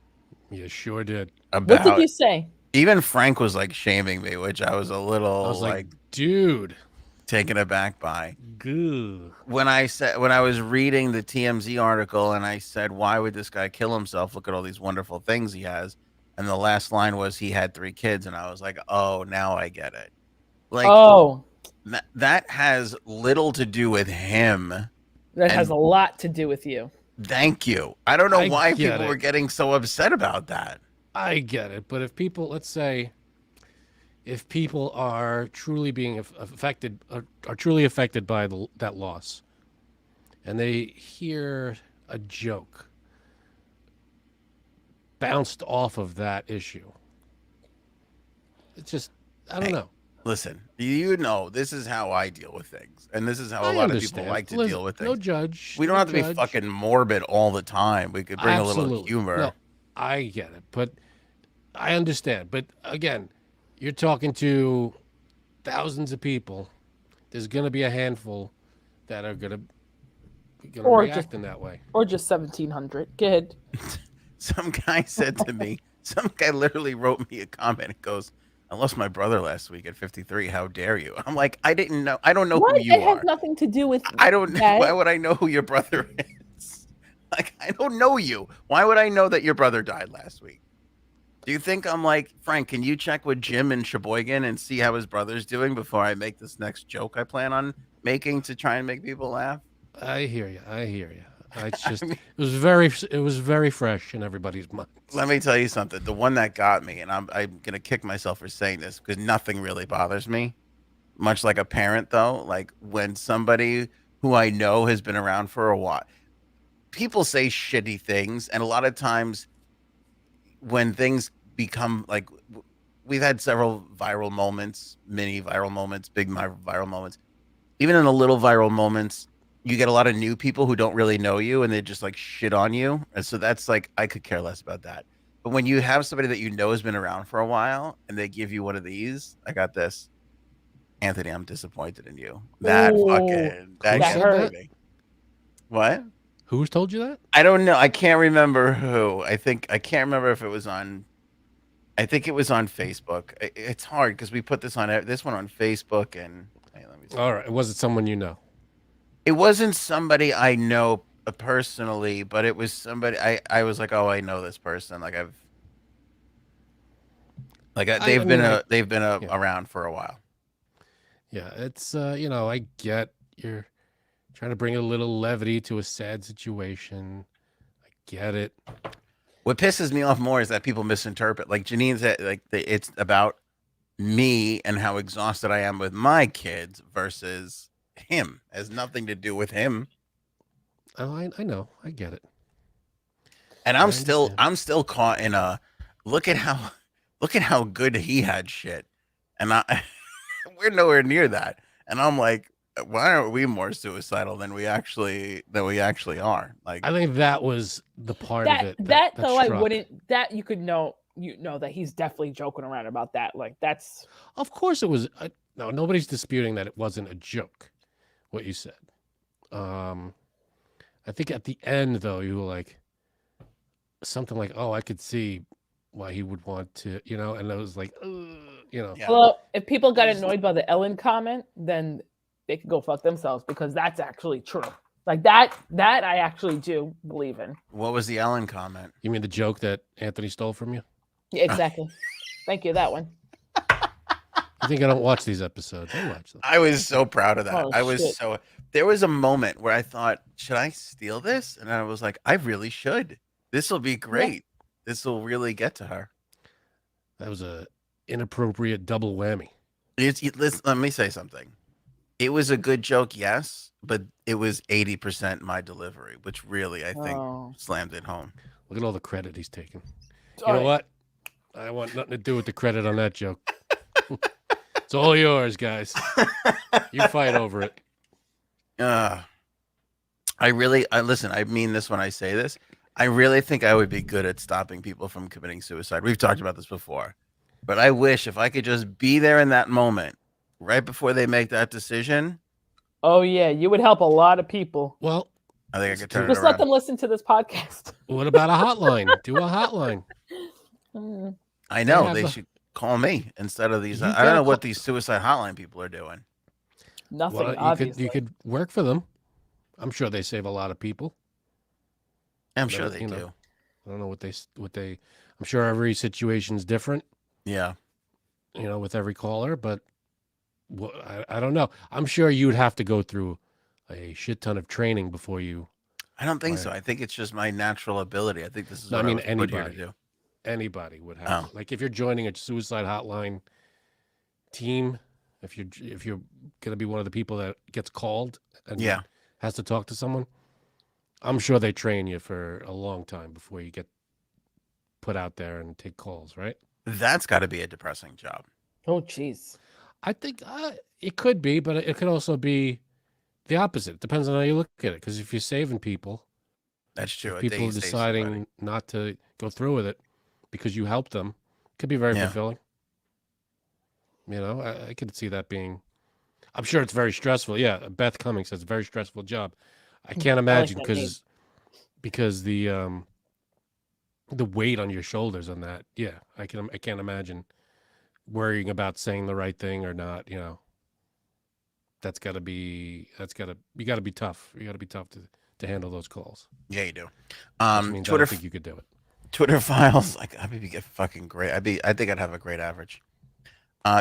You sure did. What did you say? Even Frank was like shaming me, which I was a little like, dude, taken aback by. Goo. When I was reading the TMZ article and I said, why would this guy kill himself? Look at all these wonderful things he has. And the last line was he had 3 kids, and I was like, oh, now I get it. Like, that has little to do with him. That has a lot to do with you. Thank you. I don't know why people were getting so upset about that. I get it, but if people, let's say, if people are truly being affected, are truly affected by that loss, and they hear a joke bounced off of that issue, it's just, I don't know. Listen, this is how I deal with things, and this is how a lot of people like to deal with things. No judge. We don't have to be fucking morbid all the time. We could bring a little humor. No, I get it, but I understand, but again, you're talking to thousands of people. There's going to be a handful that are going to react in that way. Or just 1,700. Good. Some guy said to me, some guy literally wrote me a comment. It goes, I lost my brother last week at 53. How dare you? I'm like, I didn't know. I don't know who you are. It are. has nothing to do with I don't know. that. Why would I know who your brother is? Like, I don't know you. Why would I know that your brother died last week? Do you think I'm like, Frank, can you check with Jim in Sheboygan and see how his brother's doing before I make this next joke I plan on making to try and make people laugh? I hear you. It's just it was very fresh in everybody's mind. Let me tell you something. The one that got me, and I'm gonna kick myself for saying this because nothing really bothers me. Much like a parent, though, like when somebody who I know has been around for a while, people say shitty things, and a lot of times when things become like we've had several viral moments, mini viral moments, big viral moments. Even in the little viral moments, you get a lot of new people who don't really know you and they just like shit on you. And so that's like, I could care less about that. But when you have somebody that you know has been around for a while and they give you one of these, I got this. Anthony, I'm disappointed in you. That hurt me. What? Who's told you that? I don't know. I can't remember who. I can't remember if it was on. I think it was on Facebook. It's hard because we put this one on Facebook and. Hey, let me see. All right. Was it someone you know? It wasn't somebody I know personally, but it was somebody I was like, oh, I know this person. Like they've been around for a while. Yeah, it's I get you're trying to bring a little levity to a sad situation. I get it. What pisses me off more is that people misinterpret. Like Janine said, it's about me and how exhausted I am with my kids versus him. It has nothing to do with him. Oh, I know. I get it. And I'm still caught in a look at how good he had shit. And we're nowhere near that. And I'm like, why aren't we more suicidal than we actually are? Like, I think that was the part of it that though struck. I wouldn't that you could know that he's definitely joking around about that. Like that's of course it was. No, nobody's disputing that it wasn't a joke. What you said. I think at the end though you were like something like, "Oh, I could see why he would want to," and I was like, Yeah. Well, if people got annoyed by the Ellen comment, then they could go fuck themselves because that's actually true. Like that I actually do believe in. What was the Ellen comment? You mean the joke that Anthony stole from you? Yeah, exactly. Thank you. That one. I think I don't watch these episodes. I watch them. I was so proud of that. Oh, there was a moment where I thought, should I steal this? And I was like, I really should. This will be great. Yeah. This will really get to her. That was a inappropriate double whammy. Listen, let me say something. It was a good joke, yes, but it was 80% my delivery, which really I think slammed it home. Look at all the credit he's taking. You know what? I want nothing to do with the credit on that joke. It's all yours, guys. You fight over it. Listen, I mean this when I say this. I really think I would be good at stopping people from committing suicide. We've talked about this before. But I wish if I could just be there in that moment, right before they make that decision. Oh, yeah. You would help a lot of people. Well, I think I could turn it around. Just let them listen to this podcast. What about a hotline? Do a hotline. I know. They should call me instead of these. I don't know what these suicide hotline people are doing. Nothing, obviously. You could work for them. I'm sure they save a lot of people. I'm sure they do. I don't know what they. I'm sure every situation's different. Yeah. With every caller, but I don't know. I'm sure you'd have to go through a shit ton of training before you. I don't think so. I think it's just my natural ability. I think this is what I was put here to do. Anybody would have. Like if you're joining a suicide hotline team, if you're gonna be one of the people that gets called and has to talk to someone, I'm sure they train you for a long time before you get put out there and take calls, right? That's got to be a depressing job. Oh, jeez. I think it could be, but it could also be the opposite. It depends on how you look at it. Because if you're saving people, that's true. People deciding not to go through with it because you helped them, Could be very fulfilling. You know, I could see that being. I'm sure it's very stressful. Yeah, Beth Cummings says very stressful job. I can't imagine because the weight on your shoulders on that. Yeah, I can't imagine worrying about saying the right thing or not. You know, you got to be tough. You got to be tough to handle those calls. Yeah, you do. Which means I don't think you could do it. Twitter files, like I'd be fucking great. I think I'd have a great average.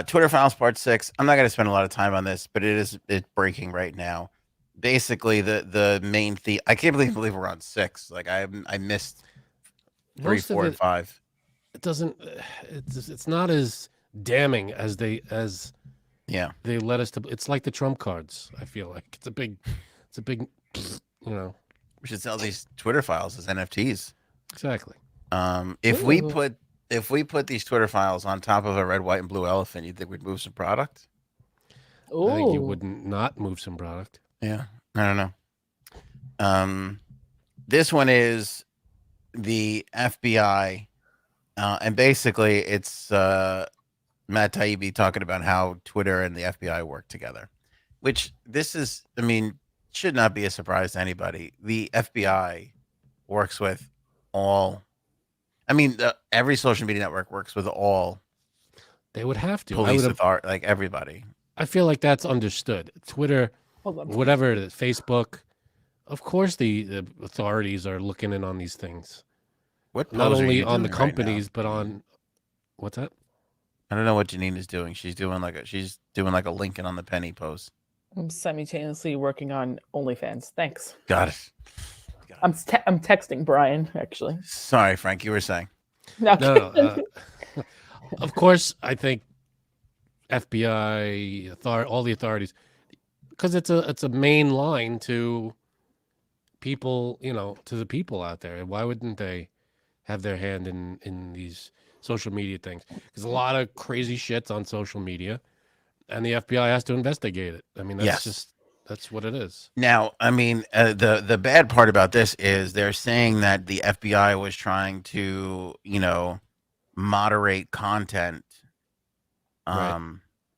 Twitter files part 6. I'm not going to spend a lot of time on this, but it's breaking right now. Basically, the main theme. I can't believe we're on 6. Like I missed 3, 4, and 5. It doesn't. It's not as damning as they let us to. It's like the Trump cards. I feel like it's a big. You know, we should sell these Twitter files as NFTs. Exactly. If we put these Twitter files on top of a red, white, and blue elephant, you think we'd move some product? Ooh. I think you wouldn't not move some product. Yeah, I don't know. This one is the FBI, and basically it's Matt Taibbi talking about how Twitter and the FBI work together, which should not be a surprise to anybody. The FBI works with all. Every social media network works with all. They would have to. Police authority, like everybody. I feel like that's understood. Twitter, whatever it is, Facebook. Of course, the authorities are looking in on these things. What? Not only on the companies, but on what's that? I don't know what Janine is doing. She's doing like a Lincoln on the penny pose. I'm simultaneously working on OnlyFans. Thanks. Got it. I'm texting Brian, actually. Sorry, Frank, you were saying. No. Of course, I think FBI, all the authorities, because it's a main line to people, to the people out there. Why wouldn't they have their hand in these social media things? Because a lot of crazy shit's on social media, and the FBI has to investigate it. That's what it is. Now, the bad part about this is they're saying that the FBI was trying to, moderate content,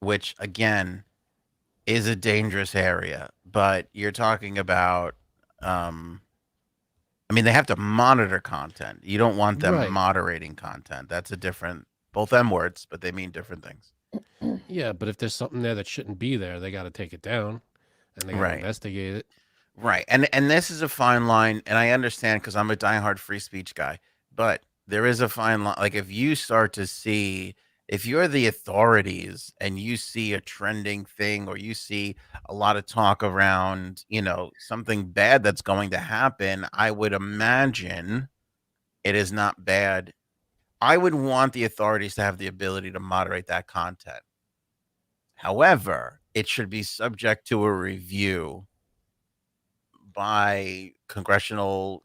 which again is a dangerous area. But you're talking about, they have to monitor content. You don't want them moderating content. That's a different, both M words, but they mean different things. Yeah, but if there's something there that shouldn't be there, they got to take it down. And they got to investigate it. Right. And this is a fine line. And I understand because I'm a diehard free speech guy. But there is a fine line. Like if you start to see, if you're the authorities and you see a trending thing or you see a lot of talk around, something bad that's going to happen, I would imagine it is not bad. I would want the authorities to have the ability to moderate that content. However, it should be subject to a review by congressional,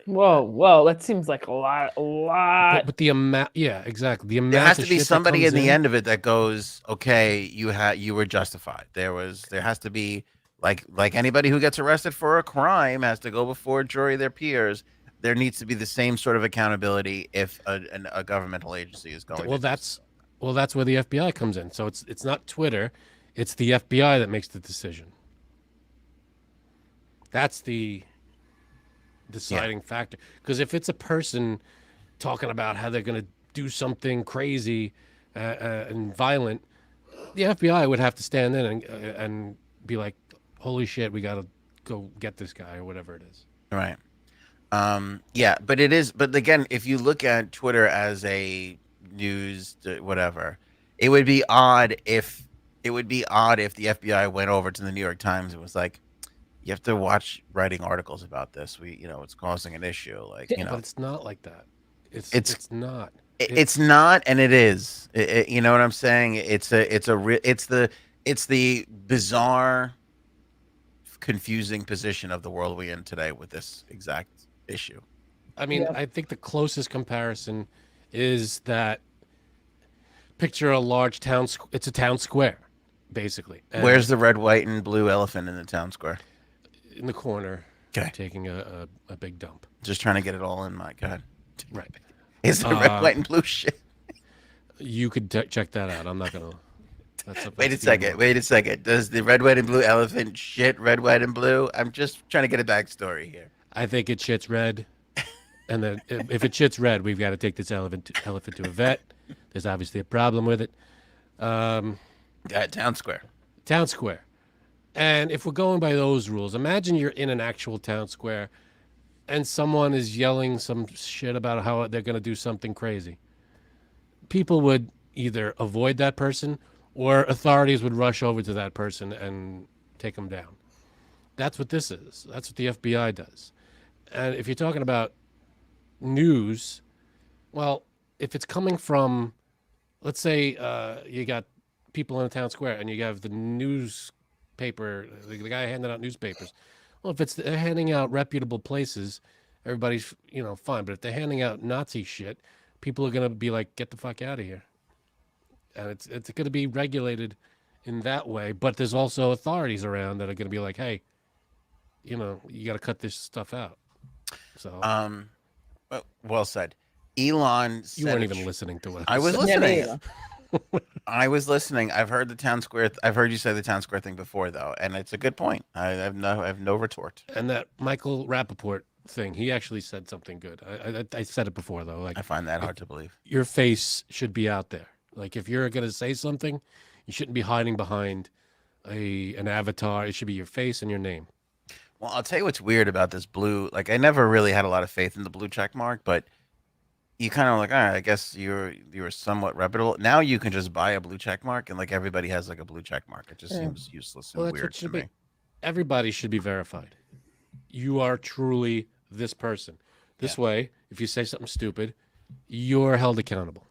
Whoa, that seems like a lot. But the amount, yeah, exactly. The amount. There has to be somebody in the end of it that goes, okay, you were justified. There has to be like anybody who gets arrested for a crime has to go before a jury of their peers. There needs to be the same sort of accountability if a governmental agency is going. That's where the FBI comes in. So it's not Twitter. It's the FBI that makes the decision. That's the deciding factor. Because if it's a person talking about how they're going to do something crazy and violent, the FBI would have to stand in and be like, holy shit, we got to go get this guy or whatever it is. Right. But again, if you look at Twitter as a news, whatever, it would be odd if the FBI went over to the New York Times and was like, you have to watch writing articles about this. It's causing an issue. But it's not like that. It's not. It's not, and it is. You know what I'm saying? It's the bizarre, confusing position of the world we're in today with this exact issue. I think the closest comparison is that picture a large town. It's a town square, basically. And where's the red, white, and blue elephant in the town square? In the corner, taking a big dump. Just trying to get it all in my God. Right. Is the red, white, and blue shit? You could check that out. I'm not gonna. Wait a second. Wait a second. Does the red, white, and blue elephant shit red, white, and blue? I'm just trying to get a backstory here. I think it shits red, and then if it shits red, we've got to take this elephant to a vet. There's obviously a problem with it. Town square. Town square. And if we're going by those rules, imagine you're in an actual town square and someone is yelling some shit about how they're going to do something crazy. People would either avoid that person or authorities would rush over to that person and take them down. That's what this is. That's what the FBI does. And if you're talking about news, well, if it's coming from, let's say you got people in a town square and you have the newspaper, the guy handing out newspapers. Well, if they're handing out reputable places, everybody's, fine. But if they're handing out Nazi shit, people are going to be like, get the fuck out of here. And it's going to be regulated in that way. But there's also authorities around that are going to be like, hey, you got to cut this stuff out. So, well said. Elon said you weren't even listening to it. I was listening. I was listening. I've heard the town square. I've heard you say the town square thing before, though, and it's a good point. I have no retort. And that Michael Rappaport thing, he actually said something good. I said it before, though. Like, I find that hard to believe. Your face should be out there. Like, if you're going to say something, you shouldn't be hiding behind an avatar. It should be your face and your name. Well, I'll tell you what's weird about this blue. Like, I never really had a lot of faith in the blue check mark, but you kind of like, all right, I guess you're somewhat reputable. Now you can just buy a blue check mark, and like everybody has like a blue check mark. It just seems useless and weird to me. Everybody should be verified. You are truly this person. This way, if you say something stupid, you're held accountable.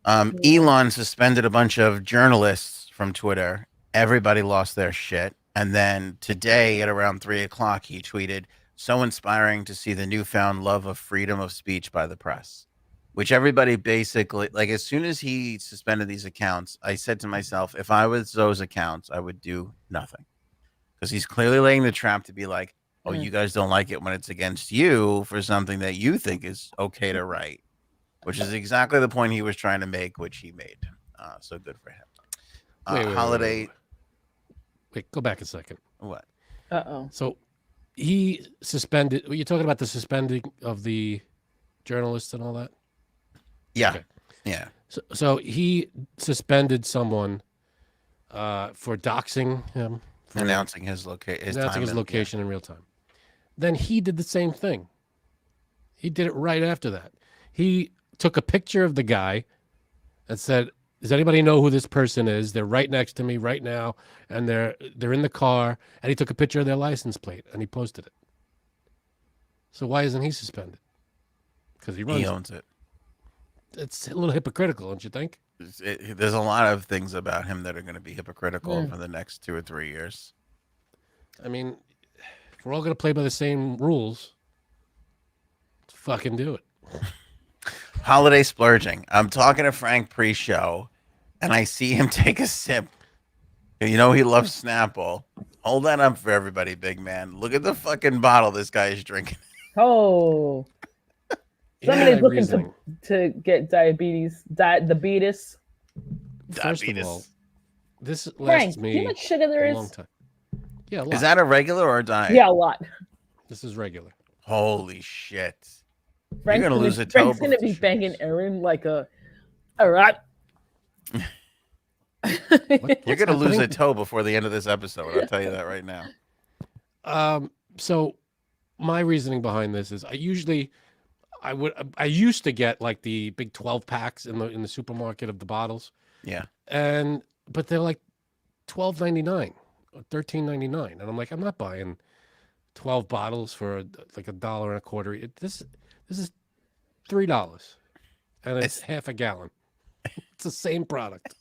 Elon suspended a bunch of journalists from Twitter. Everybody lost their shit. And then today at around 3:00, he tweeted, "So inspiring to see the newfound love of freedom of speech by the press," which everybody basically, like, as soon as he suspended these accounts, I said to myself, if I was those accounts, I would do nothing, because he's clearly laying the trap to be like, oh, you guys don't like it when it's against you for something that you think is okay to write, which is exactly the point he was trying to make, which he made. So good for him. Holiday. Wait, go back a second. What? So he suspended. You're talking about the suspending of the journalists and all that? Yeah. Okay. Yeah. So he suspended someone for doxing him. Announcing his location in real time. Then he did the same thing. He did it right after that. He took a picture of the guy and said, does anybody know who this person is? They're right next to me right now, and they're in the car, and he took a picture of their license plate, and he posted it. So why isn't he suspended? Because he owns it. It's a little hypocritical, don't you think? There's a lot of things about him that are going to be hypocritical for the next 2 or 3 years. I mean, if we're all going to play by the same rules, let's fucking do it. Holiday splurging. I'm talking to Frank pre-show, and I see him take a sip. He loves Snapple. Hold that up for everybody, big man. Look at the fucking bottle this guy is drinking. Oh. Somebody's looking to get diabetes. Diabetes. First of all, this lasts me how much sugar there is? A long time. Yeah, a lot. Is that a regular or a diet? Yeah, a lot. This is regular. Holy shit. Frank's You're going to lose a toe. Frank's going to be banging Aaron like a rat. You're going to lose a toe before the end of this episode. I'll tell you that right now. So my reasoning behind this is I used to get like the big 12 packs in the supermarket of the bottles. Yeah. But they're like $12.99 or $13.99. And I'm like, I'm not buying 12 bottles for like $1.25. This is $3. And it's half a gallon. It's the same product.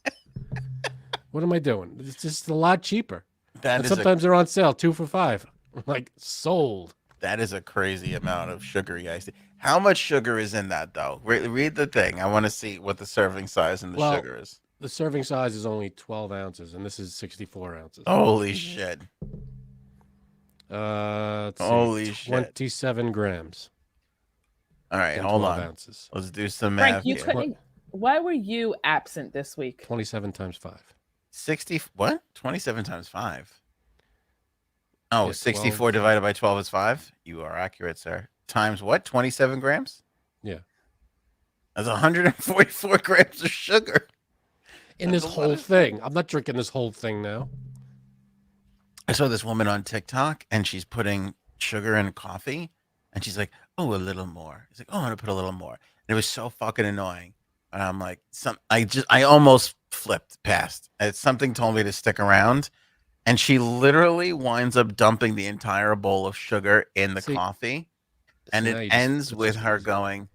What am I doing? It's just a lot cheaper. And sometimes they're on sale, 2 for $5. I'm like, sold. That is a crazy amount of sugary iced tea. How much sugar is in that, though? Read the thing. I want to see what the serving size and the sugar is. The serving size is only 12 ounces, and this is 64 ounces. Holy shit. Holy shit. 27 grams. All right, hold on. Ounces. Let's do some math. Frank, Why were you absent this week? 27 times 5. 60 what? 27 times 5. Oh, Yeah, 64 12. divided by 12 is 5. You are accurate, sir. Times what? 27 grams? Yeah. That's 144 grams of sugar. In this whole thing. I'm not drinking this whole thing now. I saw this woman on TikTok and she's putting sugar in coffee and she's like, oh, a little more. It's like, oh, I'm going to put a little more. And it was so fucking annoying. And I'm like, I almost flipped past. Something told me to stick around. And she literally winds up dumping the entire bowl of sugar in the coffee. And it ends with her going,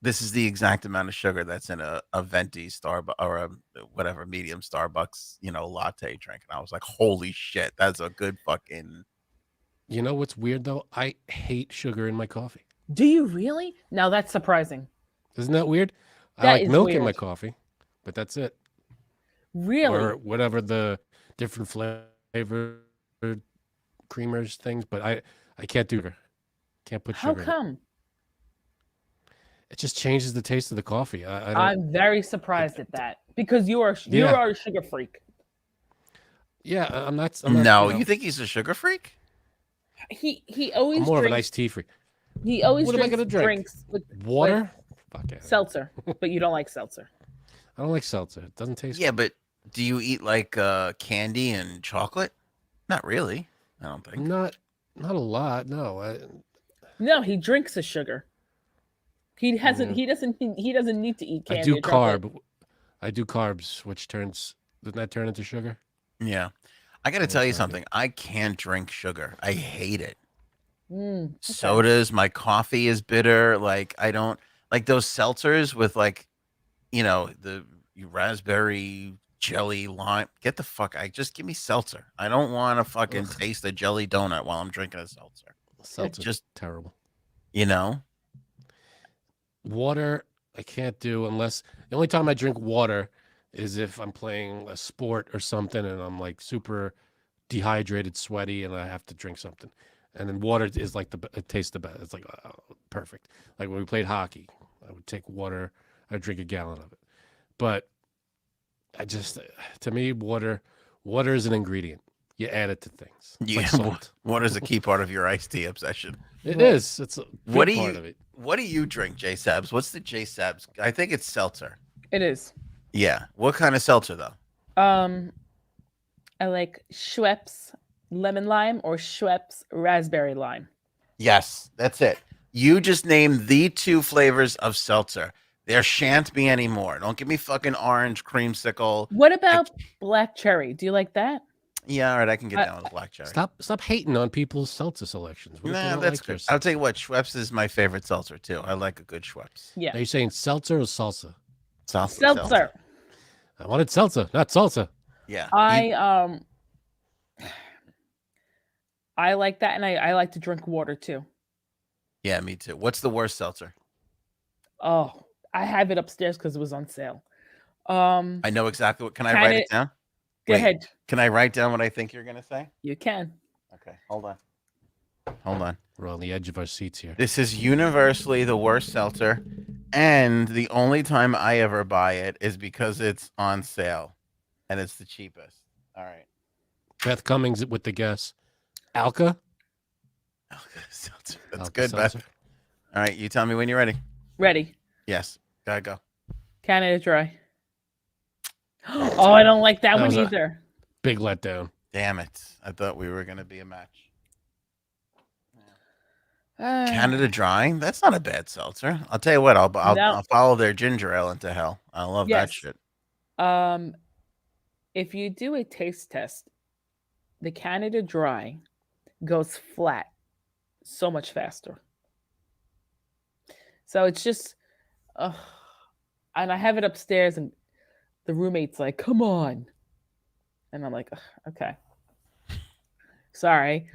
this is the exact amount of sugar that's in a venti Starbucks or a whatever medium Starbucks, latte drink. And I was like, holy shit, that's a good fucking. You know what's weird though? I hate sugar in my coffee. Do you really? Now that's surprising. Isn't that weird? I like milk in my coffee, but that's it. Really? Or whatever the different flavor creamers things, but I can't do it. Can't put sugar. How come? It just changes the taste of the coffee. I'm very surprised at that because you are a sugar freak. Yeah, I'm not. No, you think he's a sugar freak? He always. I'm more of an iced tea freak. He always. What am I gonna drink? Drinks with water. Seltzer, but you don't like seltzer. I don't like seltzer. It doesn't taste. Yeah, but do you eat like candy and chocolate? Not really. I don't think. Not a lot. No. No, he drinks the sugar. He hasn't. Yeah. He doesn't need to eat candy. I do carbs, which doesn't that turn into sugar? Yeah, I got to tell you something. I can't drink sugar. I hate it. Okay. Sodas. My coffee is bitter. Like I don't like those seltzers with like, the raspberry jelly lime. Get the fuck. Just give me seltzer. I don't want to fucking taste a jelly donut while I'm drinking a seltzer. Seltzer's just terrible. Water, I can't do unless the only time I drink water is if I'm playing a sport or something and I'm like super dehydrated, sweaty, and I have to drink something. And then water is like it tastes the best. It's like perfect. Like when we played hockey, I would take water. I'd drink a gallon of it. But to me, water is an ingredient. You add it to things. It's like water is a key part of your iced tea obsession. It is. It's a big part of it. What do you drink, J Sabs? What's the J Sabs? I think it's seltzer. It is. Yeah. What kind of seltzer though? I like Schweppes lemon lime or Schweppes raspberry lime. Yes, that's it. You just named the 2 flavors of seltzer. There shan't be any more. Don't give me fucking orange creamsicle. What about black cherry? Do you like that? Yeah, all right, I can get down with black cherry. Stop hating on people's seltzer selections. Nah, that's good. I'll tell you what, Schweppes is my favorite seltzer too. I like a good Schweppes. Yeah. Are you saying seltzer or salsa? Seltzer. I wanted seltzer, not salsa. Yeah. I like that, and I like to drink water too. Yeah, me too. What's the worst seltzer? Oh, I have it upstairs because it was on sale. I know exactly what. Can I write it down? Go ahead. Can I write down what I think you're gonna say? You can. Okay, hold on. We're on the edge of our seats here. This is universally the worst seltzer, and the only time I ever buy it is because it's on sale, and it's the cheapest. All right. Beth Cummings with the guess. Alka seltzer. That's good, seltzer. Beth. All right, you tell me when you're ready. Ready. Yes. Gotta go. Canada Dry. Oh, I don't like that one either. Big letdown. Damn it. I thought we were going to be a match. Canada Dry? That's not a bad seltzer. I'll tell you what. I'll follow their ginger ale into hell. I love that shit. If you do a taste test, the Canada Dry goes flat so much faster. So it's just, and I have it upstairs, and the roommate's like, "Come on," and I'm like, "Okay, sorry.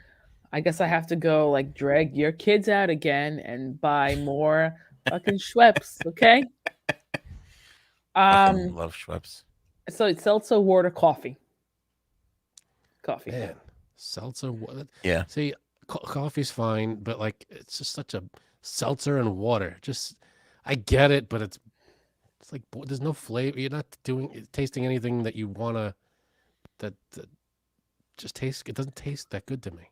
I guess I have to go like drag your kids out again and buy more fucking Schweppes." Okay. I love Schweppes. So it's seltzer, water, coffee. Man, seltzer. Yeah. See, coffee's fine, but like it's just such a seltzer and water. I get it, but it's It's like there's no flavor. You're not tasting anything that you wanna. That just tastes. It doesn't taste that good to me.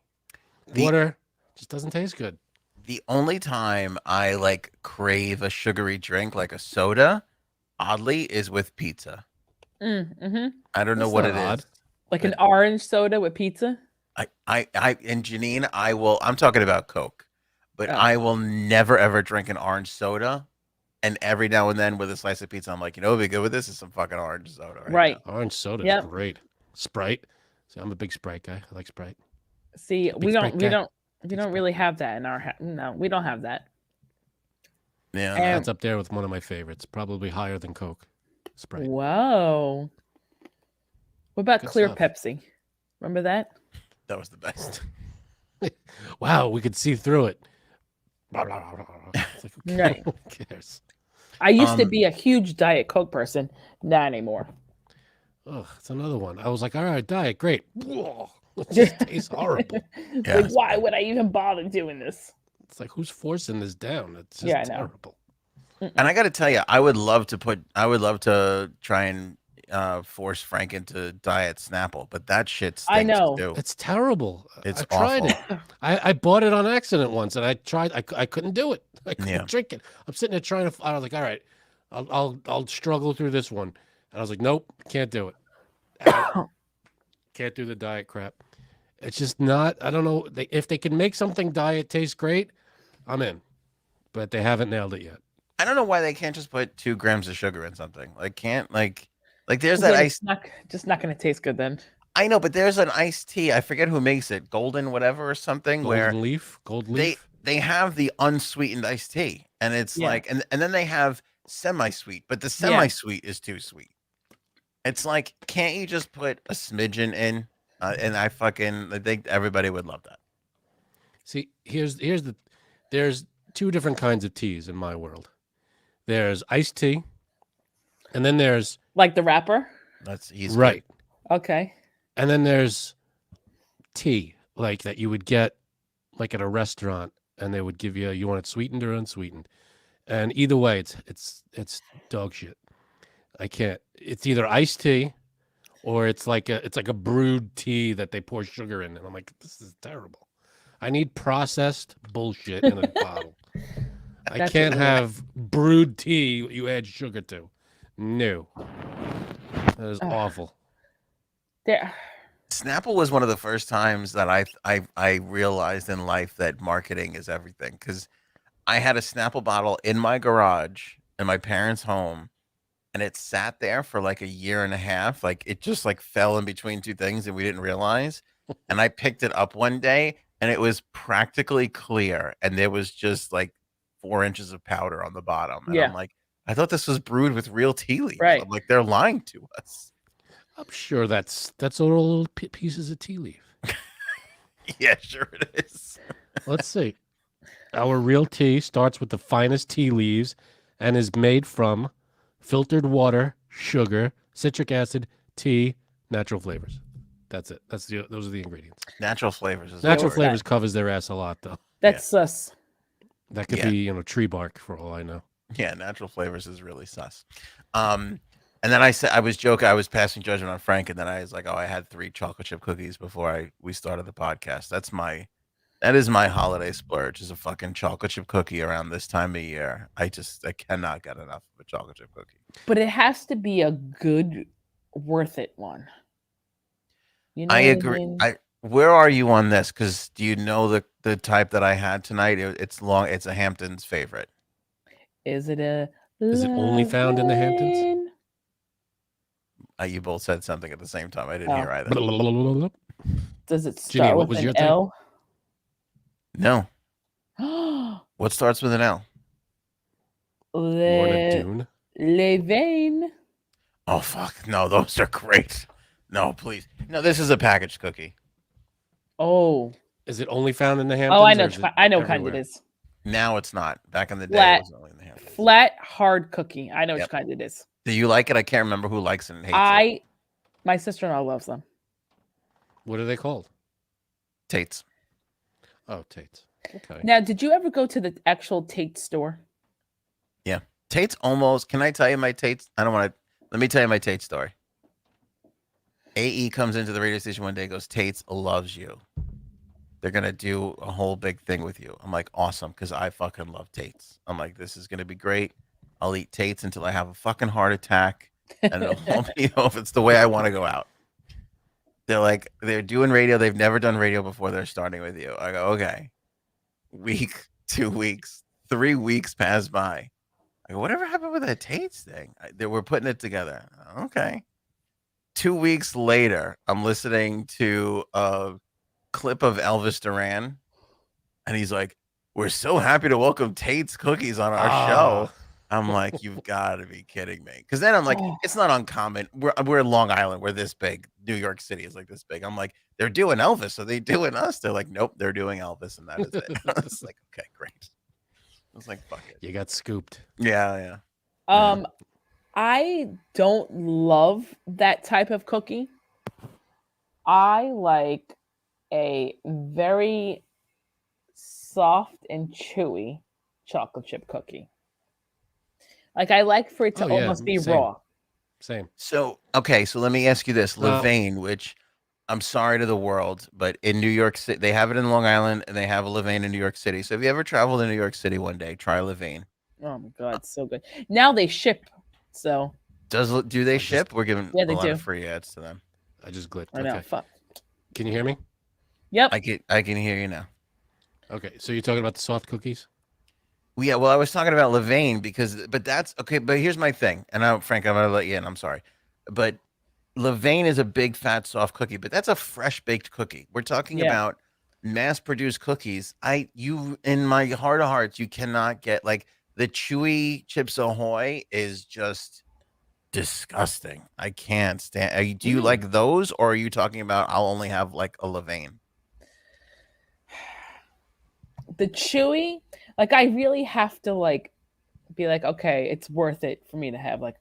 Water just doesn't taste good. The only time I like crave a sugary drink like a soda, oddly, is with pizza. Mm-hmm. I don't know what it is. Like an orange soda with pizza. And Janine, I'm talking about Coke, but I will never ever drink an orange soda. And every now and then with a slice of pizza, I'm like, you know what would be good with this is some fucking orange soda. Right. Now. Orange soda is great. Sprite. See, I'm a big Sprite guy. I like Sprite. See, we don't really have that in our no, we don't have that. Yeah, that's up there with one of my favorites. Probably higher than Coke. Sprite. Whoa. What about clear Pepsi? Remember that? That was the best. Wow, we could see through it. Like, who cares? I used to be a huge Diet Coke person. Not anymore. Oh, it's another one. I was like, all right, diet, great. Whoa, it just tastes horrible. Like, why would I even bother doing this? It's like, who's forcing this down? It's just terrible. And I got to tell you, I would love to try and force Frank into Diet Snapple, but that shit stinks. I know. Too. It's terrible. It's I tried awful. it. I bought it on accident once, and I tried. I couldn't do it. I couldn't drink it. I'm sitting there trying to. I was like, all right, I'll struggle through this one. And I was like, nope, can't do it. Can't do the diet crap. It's just not. I don't know if they can make something diet taste great. I'm in, but they haven't nailed it yet. I don't know why they can't just put 2 grams of sugar in something. Like there's that ice. Just not going to taste good then. I know, but there's an iced tea. I forget who makes it. Golden whatever or something. Gold leaf. They have the unsweetened iced tea, and it's like, and then they have semi-sweet, but the semi-sweet is too sweet. It's like, can't you just put a smidgen in? And I think everybody would love that. See, there's 2 different kinds of teas in my world. There's iced tea, and then there's like the wrapper. That's easy, right? Okay. And then there's tea like that you would get like at a restaurant, and they would give you want it sweetened or unsweetened, and either way, it's dog shit. I can't. It's either iced tea, or it's like a brewed tea that they pour sugar in, and I'm like, this is terrible. I need processed bullshit in a bottle. I can't have brewed tea you add sugar to. No, that is awful. Snapple was one of the first times that I realized in life that marketing is everything, because I had a Snapple bottle in my garage in my parents' home. And it sat there for like a year and a half. Like it just like fell in between 2 things and we didn't realize. And I picked it up one day and it was practically clear. And there was just like 4 inches of powder on the bottom. And I'm like, I thought this was brewed with real tea leaves. Right. I'm like, they're lying to us. I'm sure that's all little pieces of tea leaf. Yeah, sure it is. Let's see. Our real tea starts with the finest tea leaves and is made from filtered water, sugar, citric acid, tea, natural flavors. That's it. Those are the ingredients. Natural flavors. Natural flavors covers their ass a lot, though. That's sus. That could be tree bark for all I know. Yeah, natural flavors is really sus. And then I was joking. I was passing judgment on Frank, and then I was like, "Oh, I had 3 chocolate chip cookies before we started the podcast." That is my holiday splurge, is a fucking chocolate chip cookie around this time of year. I cannot get enough of a chocolate chip cookie. But it has to be a good, worth it one. You know, I agree. Where are you on this? Because do you know the type that I had tonight? It's long. It's a Hamptons favorite. Is it only found in the Hamptons? You both said something at the same time. I didn't hear either. Does it start with an L? No. What starts with an L? Levain. Oh fuck! No, those are great. No, please. No, this is a packaged cookie. Oh. Is it only found in the Hamptons? Oh, I know what kind it is. Now it's not. Back in the day, it was only in the Hamptons. Flat, hard cookie. I know which kind it is. Do you like it? I can't remember who likes it and hates it. My sister-in-law loves them. What are they called? Tate's. Oh, Tate's. Okay. Now, did you ever go to the actual Tate store? Yeah. Tate's almost. Can I tell you my Tate's? I don't want to. Let me tell you my Tate story. AE comes into the radio station one day and goes, Tate's loves you. They're going to do a whole big thing with you. I'm like, awesome, because I fucking love Tate's. I'm like, this is going to be great. I'll eat Tate's until I have a fucking heart attack. And it'll help me know if it's the way I want to go out. They're like, they're doing radio. They've never done radio before. They're starting with you. I go, okay. Week, 2 weeks, 3 weeks pass by. I go, whatever happened with that Tate's thing? They were putting it together. Okay. 2 weeks later, I'm listening to a clip of Elvis Duran, and he's like, we're so happy to welcome Tate's Cookies on our show. I'm like, you've got to be kidding me. Because then I'm like, it's not uncommon. We're in Long Island. We're this big. New York City is like this big. I'm like, they're doing Elvis. So they doing us? They're like, nope, they're doing Elvis. And that is it. I was like, okay, great. I was like, fuck it. You got scooped. Yeah. I don't love that type of cookie. I like a very soft and chewy chocolate chip cookie. Like, I like for it to almost be raw. Same. So, okay. So let me ask you this. Levain, which I'm sorry to the world, but in New York City, they have it in Long Island and they have a Levain in New York City. So if you ever travel to New York City one day, try Levain. Oh my God, it's so good. Now they ship. So do they ship? We're giving a lot of free ads to them. I just glitched. I know. Fuck. Can you hear me? Yep. I can hear you now. Okay. So you're talking about the soft cookies? Yeah, well, I was talking about Levain but that's okay. But here's my thing, and Frank, I'm gonna let you in. I'm sorry, but Levain is a big fat soft cookie, but that's a fresh baked cookie. We're talking about mass produced cookies. You in my heart of hearts, you cannot get like the chewy Chips Ahoy is just disgusting. I can't stand. Do you like those, or are you talking about I'll only have like a Levain? The chewy, like, I really have to like be like, okay, it's worth it for me to have. Like,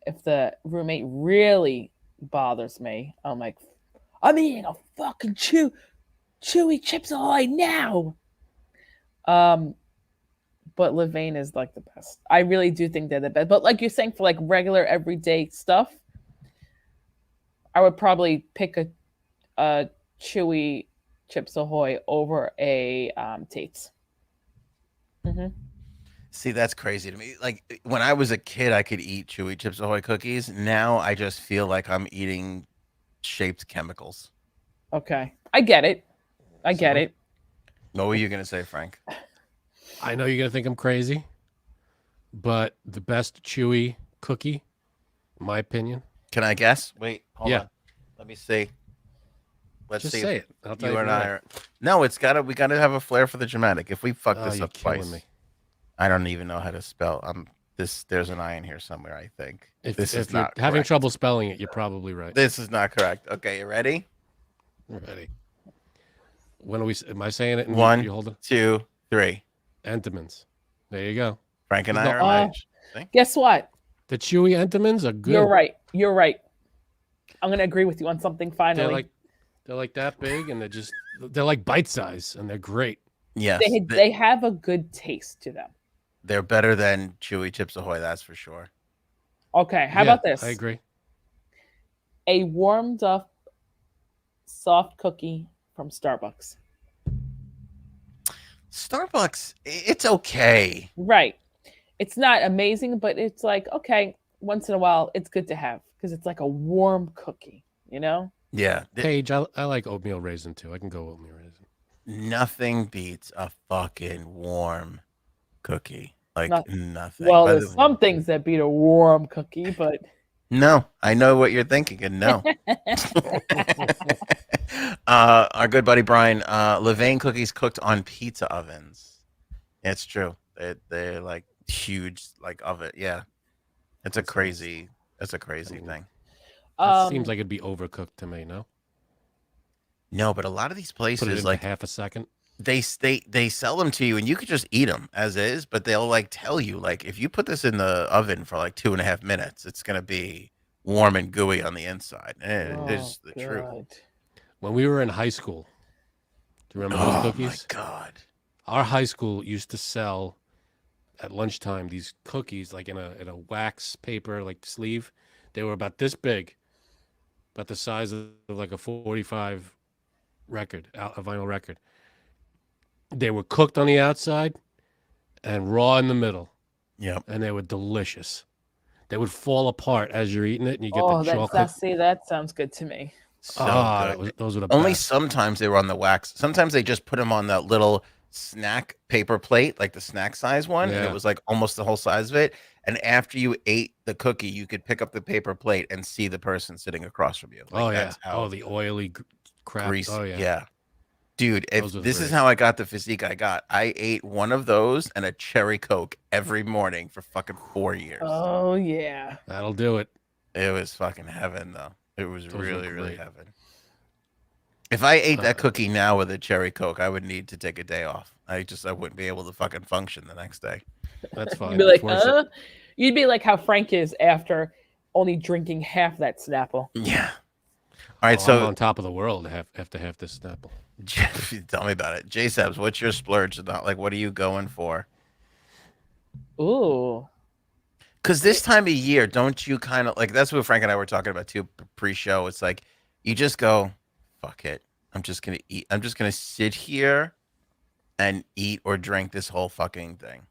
if the roommate really bothers me, I'm like, I'm eating a fucking chewy Chips Ahoy now. But Levain is like the best. I really do think they're the best. But like you're saying, for like regular everyday stuff, I would probably pick a chewy Chips Ahoy over a Tate's. Mm-hmm. See, that's crazy to me. Like when I was a kid, I could eat chewy Chips Ahoy cookies. Now I just feel like I'm eating shaped chemicals. Okay, I get it. I get it. What were you gonna say, Frank? I know you're gonna think I'm crazy, but the best chewy cookie, in my opinion. Can I guess? Wait, hold on. Let me see. Let's Just see. Say it. I'll tell you and I are. No, we gotta have a flair for the dramatic. If we fuck this up twice, me. I don't even know how to spell. There's an I in here somewhere. I think if you're not having trouble spelling it, you're probably right. This is not correct. Okay, you ready? We're ready. When are we? Am I saying it? 1, 2, 3. Entenmann's. There you go. Frank and I are matched. Guess what? The chewy Entenmann's are good. You're right. I'm gonna agree with you on something finally. They're like that big, and they're like bite size, and they're great. Yes, they have a good taste to them. They're better than chewy Chips Ahoy, that's for sure. Okay, how about this? I agree. A warmed up soft cookie from Starbucks. Starbucks, it's okay. Right. It's not amazing, but it's like, okay, once in a while, it's good to have because it's like a warm cookie, you know? Yeah. Paige, I like oatmeal raisin too. I can go oatmeal raisin. Nothing beats a fucking warm cookie. Like nothing. Well, there's some things that beat a warm cookie, but no, I know what you're thinking, and no. Our good buddy Brian, Levain cookies cooked on pizza ovens. It's true. They're like huge, like oven. Yeah, it's a crazy thing. Seems like it'd be overcooked to me. No, but a lot of these places, put it in like half a second, they sell them to you, and you could just eat them as is. But they'll like tell you, like, if you put this in the oven for like 2.5 minutes, it's gonna be warm and gooey on the inside. And it is the truth. When we were in high school, do you remember those cookies? Oh my God! Our high school used to sell at lunchtime these cookies like in a wax paper like sleeve. They were about this big, about the size of like a 45 record, a vinyl record. They were cooked on the outside and raw in the middle. Yep. And they were delicious. They would fall apart as you're eating it, and you get the chocolate. That sounds good to me. So good. Those were the Only best. sometimes they were on the wax. Sometimes they just put them on that little snack paper plate, like the snack size one, and it was like almost the whole size of it. And after you ate the cookie, you could pick up the paper plate and see the person sitting across from you. Like, that's how the oily crap. Grease. Oh yeah. Dude, if this is how I got the physique I got, I ate one of those and a cherry Coke every morning for fucking 4 years. Oh yeah, that'll do it. It was fucking heaven, though. It was really heaven. If I ate that cookie now with a cherry Coke, I would need to take a day off. I wouldn't be able to fucking function the next day. That's fine. You'd be like, You'd be like how Frank is after only drinking half that Snapple. Yeah. All right, so I'm on top of the world after half this Snapple. Tell me about it. J-Sabs, what's your splurge about? Like, what are you going for? Ooh. Because this time of year, don't you kind of like, that's what Frank and I were talking about too pre-show. It's like, you just go, fuck it. I'm just going to eat. I'm just going to sit here and eat or drink this whole fucking thing.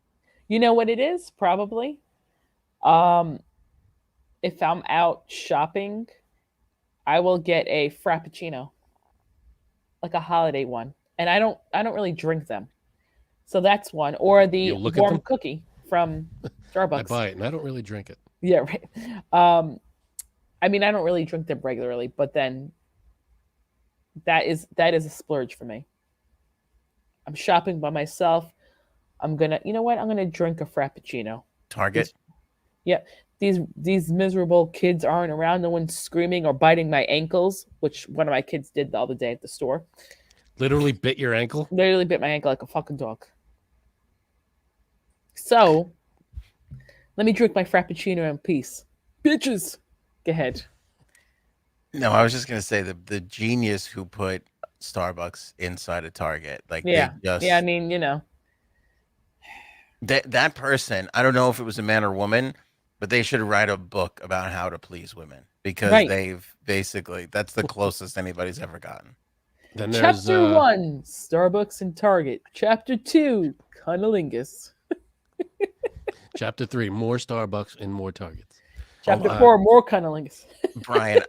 You know what it is? Probably. If I'm out shopping, I will get a Frappuccino. Like a holiday one, and I don't really drink them, so that's one. Or the warm cookie from Starbucks. I buy it and I don't really drink it. Yeah, right. I mean, I don't really drink them regularly, but then that is a splurge for me. I'm shopping by myself. I'm gonna drink a Frappuccino. Target. These miserable kids aren't around. No one's screaming or biting my ankles, which one of my kids did the other day at the store. Literally bit your ankle? Literally bit my ankle like a fucking dog. So, let me drink my Frappuccino in peace. Bitches! Go ahead. No, I was just going to say the genius who put Starbucks inside a Target. Like, I mean, you know. That person, I don't know if it was a man or woman, but they should write a book about how to please women because they've basically, that's the closest anybody's ever gotten. Then Chapter 1, Starbucks and Target. Chapter 2, Cunnilingus. Chapter 3, more Starbucks and more Targets. Chapter 4, more Cunnilingus. Brian,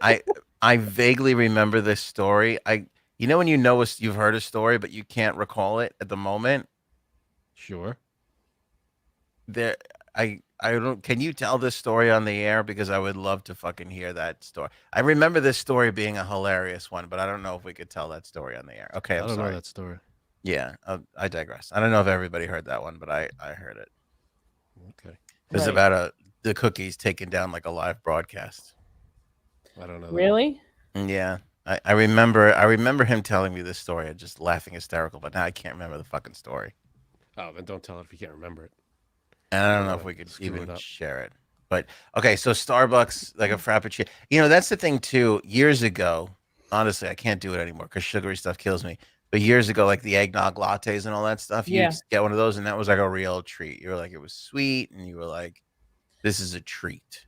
I vaguely remember this story. You know when you've heard a story, but you can't recall it at the moment? Sure. I don't. Can you tell this story on the air? Because I would love to fucking hear that story. I remember this story being a hilarious one, but I don't know if we could tell that story on the air. Okay, I don't know that story. Yeah, I digress. I don't know if everybody heard that one, but I heard it. Okay. It was about the cookies taken down like a live broadcast. I don't know. Really? Yeah, I remember him telling me this story and just laughing hysterical, but now I can't remember the fucking story. Oh, then don't tell it if you can't remember it. And I don't know if we could even share it. But, okay, so Starbucks, like a Frappuccino. You know, that's the thing, too. Years ago, honestly, I can't do it anymore because sugary stuff kills me. But years ago, like the eggnog lattes and all that stuff, you get one of those, and that was like a real treat. You were like, it was sweet, and you were like, this is a treat.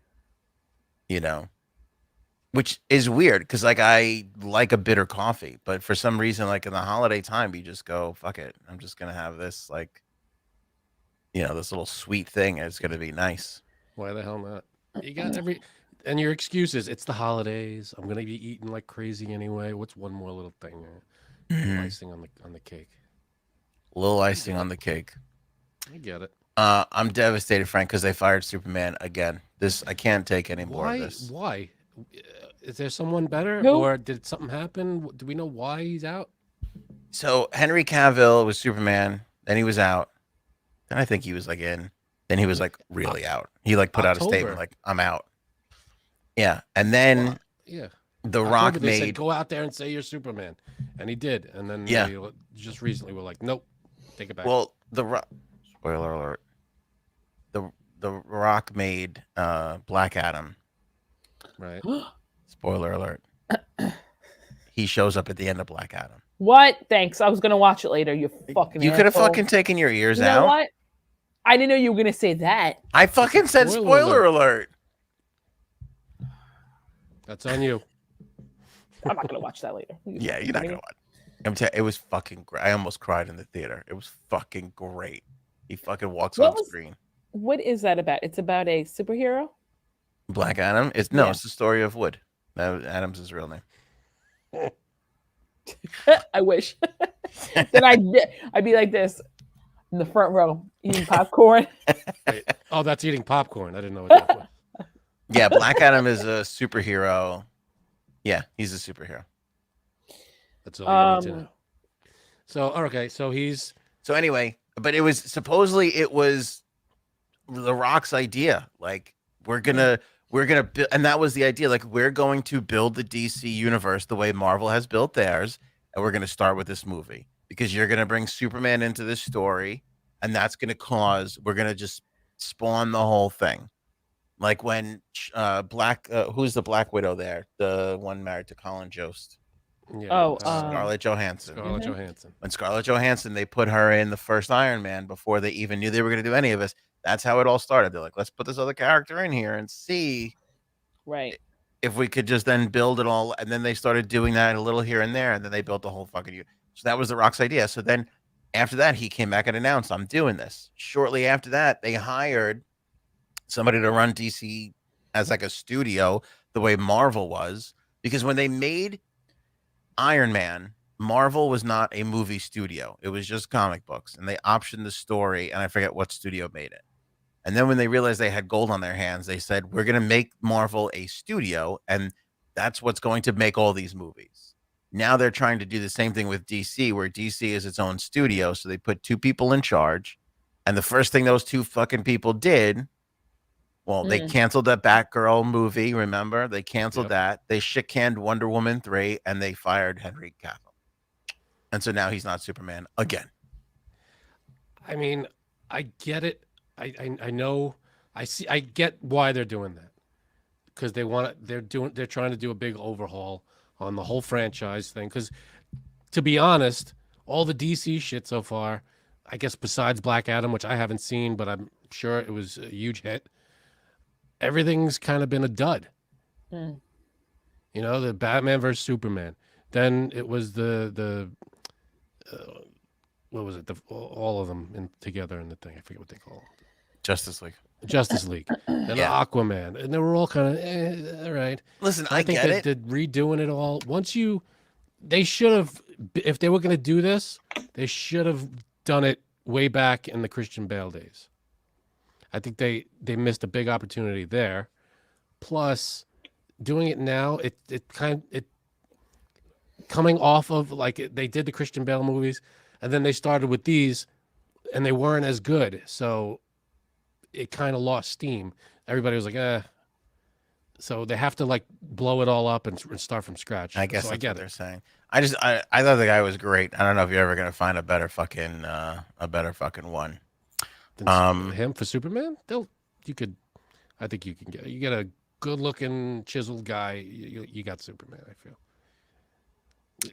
You know? Which is weird because, like, I like a bitter coffee. But for some reason, like in the holiday time, you just go, fuck it. I'm just going to have this, like, you know, this little sweet thing. It's going to be nice. Why the hell not? You got and your excuses. It's the holidays. I'm going to be eating like crazy anyway. What's one more little thing? Icing on the cake. A little icing on the cake. I get it. I'm devastated, Frank, because they fired Superman again. I can't take any more of this. Why? Is there someone better? Who? Or did something happen? Do we know why he's out? So Henry Cavill was Superman. Then he was out. Then I think he was like in. Then he was like really out. He like put out a statement like, I'm out. Yeah. And then The Rock said, go out there and say you're Superman. And he did. And then just recently we're like, nope, take it back. Well, spoiler alert. The Rock made Black Adam. Right. Spoiler alert. He shows up at the end of Black Adam. What? Thanks. I was gonna watch it later. You fucking. You could have fucking taken your ears out. You know what? I didn't know you were gonna say that. I fucking said spoiler alert. That's on you. I'm not gonna watch that later. Yeah, you're not gonna watch. I'm telling you, it was fucking great. I almost cried in the theater. It was fucking great. He fucking walks on screen. What is that about? It's about a superhero. Black Adam. It's the story of Wood. Adam's his real name. I wish. Then I'd be like this in the front row eating popcorn. Wait. Oh, that's eating popcorn. I didn't know what that was. Yeah, Black Adam is a superhero. Yeah, he's a superhero. That's all you need to know. So, okay, so anyway, but it was supposedly it was The Rock's idea. Like we're gonna build, and that was the idea. Like we're going to build the DC universe the way Marvel has built theirs, and we're gonna start with this movie because you're gonna bring Superman into this story, and that's gonna we're gonna just spawn the whole thing. Like when who's the Black Widow there? The one married to Colin Jost. Yeah, Scarlett Johansson. Scarlett Johansson. When Scarlett Johansson, they put her in the first Iron Man before they even knew they were going to do any of this. That's how it all started. They're like, let's put this other character in here and see if we could just then build it all. And then they started doing that a little here and there, and then they built the whole fucking universe. So that was The Rock's idea. So then after that, he came back and announced, I'm doing this. Shortly after that, they hired somebody to run DC as like a studio the way Marvel was, because when they made Iron Man, Marvel was not a movie studio. It was just comic books, and they optioned the story, and I forget what studio made it. And then when they realized they had gold on their hands, they said, we're going to make Marvel a studio, and that's what's going to make all these movies. Now they're trying to do the same thing with DC, where DC is its own studio, so they put two people in charge, and the first thing those two fucking people did, they canceled that Batgirl movie, remember? They canceled that. They shit-canned Wonder Woman 3, and they fired Henry Cavill. And so now he's not Superman again. I mean, I get it. I know. I get why they're doing that. Because they're trying to do a big overhaul on the whole franchise thing. Because to be honest, all the DC shit so far, I guess besides Black Adam, which I haven't seen, but I'm sure it was a huge hit, everything's kind of been a dud. You know, the Batman versus Superman. Then it was the what was it? All of them together in the thing. I forget what they call it. Justice League. And Aquaman. And they were all kind of, all right. Listen, I think that redoing it all. They should have, if they were going to do this, they should have done it way back in the Christian Bale days. I think they missed a big opportunity there. Plus, doing it now, it coming off of like they did the Christian Bale movies, and then they started with these, and they weren't as good. So it kind of lost steam. Everybody was like, So they have to like blow it all up and start from scratch. I guess that's what they're saying. I thought the guy was great. I don't know if you're ever gonna find a better fucking one. Him for Superman? I think you can get a good looking chiseled guy. You got Superman, I feel.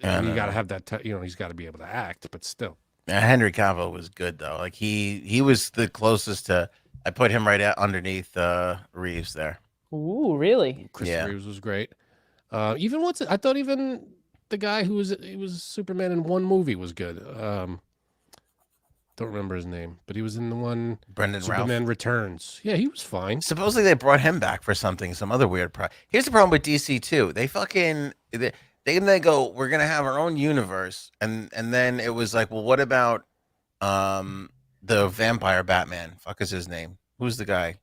And you got to have that, he's got to be able to act, but still. Yeah, Henry Cavill was good though. Like he was the closest to. I put him right underneath Reeves there. Ooh, really? Chris Reeves was great. I thought even the guy who was Superman in one movie was good. Don't remember his name, but he was in the one Superman Returns. Yeah, he was fine. Supposedly they brought him back for some other weird Here's the problem with DC too. They go, we're gonna have our own universe, and then it was like, well, what about the vampire Batman? Fuck is his name? Who's the guy?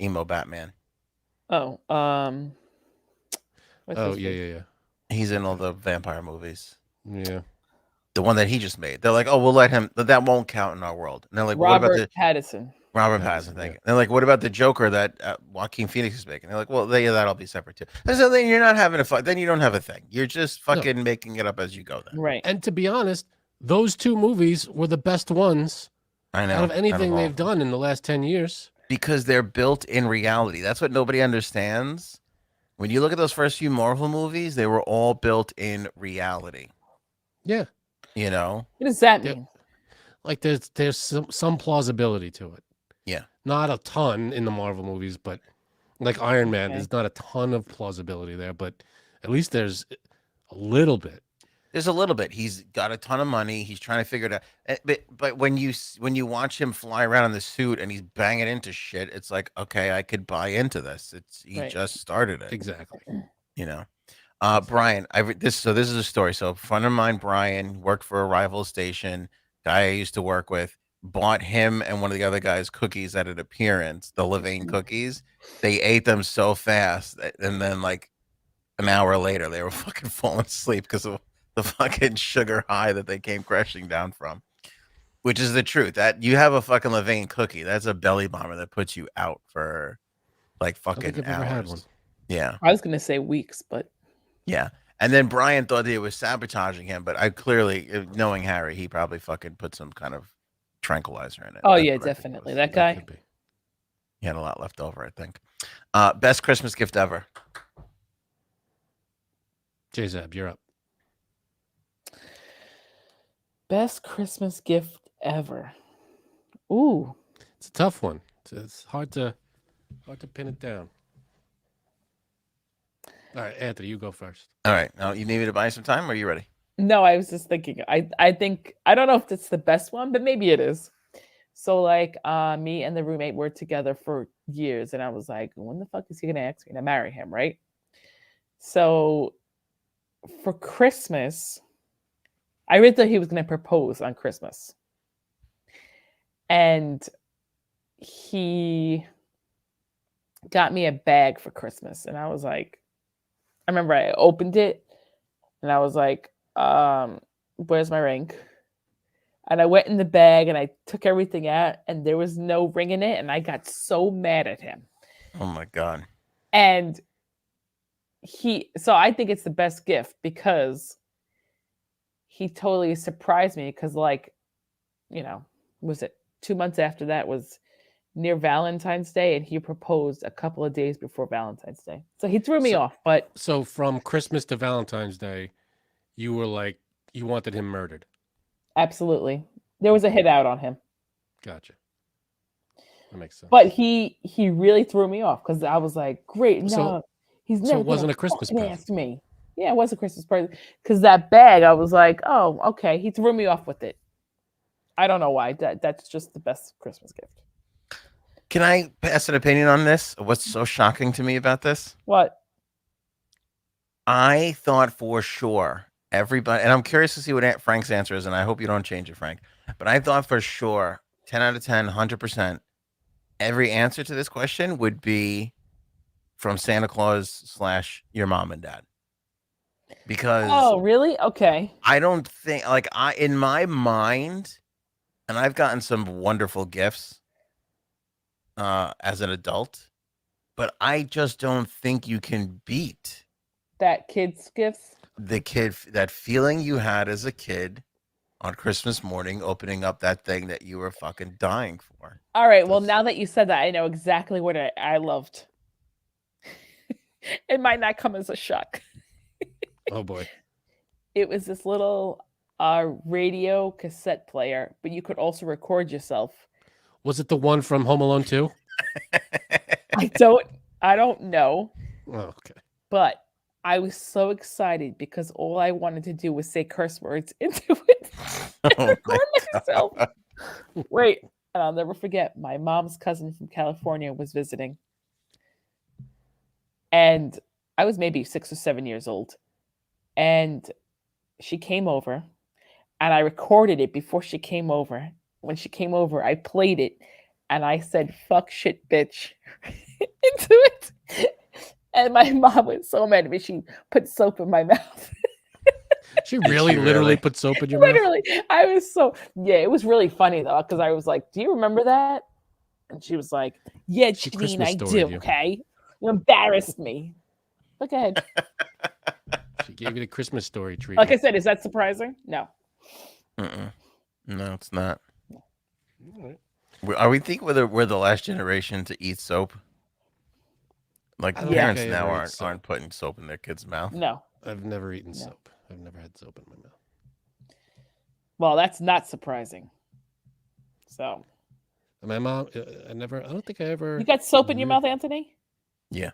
Emo Batman. Oh, yeah. He's in all the vampire movies. Yeah. The one that he just made. They're like, oh, we'll let him, but that won't count in our world. And they're like, Robert Pattinson. Robert Pattinson, thank you. They're like, what about the Joker that Joaquin Phoenix is making? They're like, well, that'll be separate too. And so then you're not having a fight. Then you don't have a thing. You're just fucking making it up as you go. Then, right? And to be honest, those two movies were the best ones. I know. Out of anything they've done in the last 10 years. Because they're built in reality. That's what nobody understands. When you look at those first few Marvel movies, they were all built in reality. Yeah. You know? What does that mean? like there's some plausibility to it. Yeah. Not a ton in the Marvel movies, but like Iron Man, there's not a ton of plausibility there, but at least there's a little bit. There's a little bit. He's got a ton of money. He's trying to figure it out. But when you watch him fly around in the suit and he's banging into shit, it's like, okay, I could buy into this. He just started it. Exactly. You know. Brian, this is a story. So a friend of mine, Brian, worked for a rival station. Guy I used to work with bought him and one of the other guys cookies at an appearance. The Levain cookies. They ate them so fast, and then like an hour later, they were fucking falling asleep because of the fucking sugar high that they came crashing down from. Which is the truth. That you have a fucking Levain cookie, that's a belly bomber that puts you out for like fucking hours. Never had one. Yeah, I was gonna say weeks, but yeah. And then Brian thought that it was sabotaging him, but I clearly, knowing Harry, he probably fucking put some kind of tranquilizer in it. Oh yeah, definitely. That guy. He had a lot left over, I think. Best Christmas gift ever. J-Zab, you're up. Best Christmas gift ever. Ooh, it's a tough one. It's hard to pin it down. All right, Anthony, you go first. All right. Now, you need me to buy some time, or are you ready? No, I was just thinking. I think I don't know if it's the best one, but maybe it is. So like, me and the roommate were together for years, and I was like, when the fuck is he gonna ask me to marry him, right? So for Christmas, I really thought he was gonna propose on Christmas, and he got me a bag for Christmas, and I was like, I remember I opened it, and I was like, where's my ring? And I went in the bag and I took everything out, and there was no ring in it, and I got so mad at him. Oh my God. And so I think it's the best gift because he totally surprised me, because like, was it 2 months after that was near Valentine's Day, and he proposed a couple of days before Valentine's Day. So he threw me off. But so from Christmas to Valentine's Day, you were like, you wanted him murdered. Absolutely. There was a hit out on him. Gotcha. That makes sense. But he really threw me off, because I was like, great, no, he's never. So it wasn't a Christmas present. Asked me. Yeah, it was a Christmas present. Because that bag, I was like, oh, okay. He threw me off with it. I don't know why. That's just the best Christmas gift. Can I pass an opinion on this? What's so shocking to me about this? What? I thought for sure everybody, and I'm curious to see what Frank's answer is, and I hope you don't change it, Frank. But I thought for sure, 10 out of 10, 100%, every answer to this question would be from Santa Claus / your mom and dad. Because oh, really? Okay. I don't think, like, in my mind, and I've gotten some wonderful gifts as an adult, but I just don't think you can beat that kid's gifts. That feeling you had as a kid on Christmas morning, opening up that thing that you were fucking dying for. All right. Well, now that you said that, I know exactly what I loved. It might not come as a shock. Oh boy. It was this little radio cassette player, but you could also record yourself. Was it the one from Home Alone 2? I don't know. Oh, okay. But I was so excited because all I wanted to do was say curse words into it and record myself. Wait, and I'll never forget, my mom's cousin from California was visiting. And I was maybe 6 or 7 years old. And she came over, and I recorded it before she came over. When she came over, I played it, and I said, fuck shit, bitch, into it. And my mom was so mad at me. She put soap in my mouth. She literally put soap in your mouth? Literally. I was it was really funny, though, because I was like, do you remember that? And she was like, yeah, Janine, I do, okay? You embarrassed me. Look ahead. She gave you the Christmas story treat. Like I said, is that surprising? No. No, it's not. No. All right. Are we think we're the last generation to eat soap? Like the parents now aren't putting soap in their kids' mouth. No. I've never eaten soap. I've never had soap in my mouth. Well, that's not surprising. So. My mom, I don't think I ever. You got soap in your mouth, Anthony? Yeah.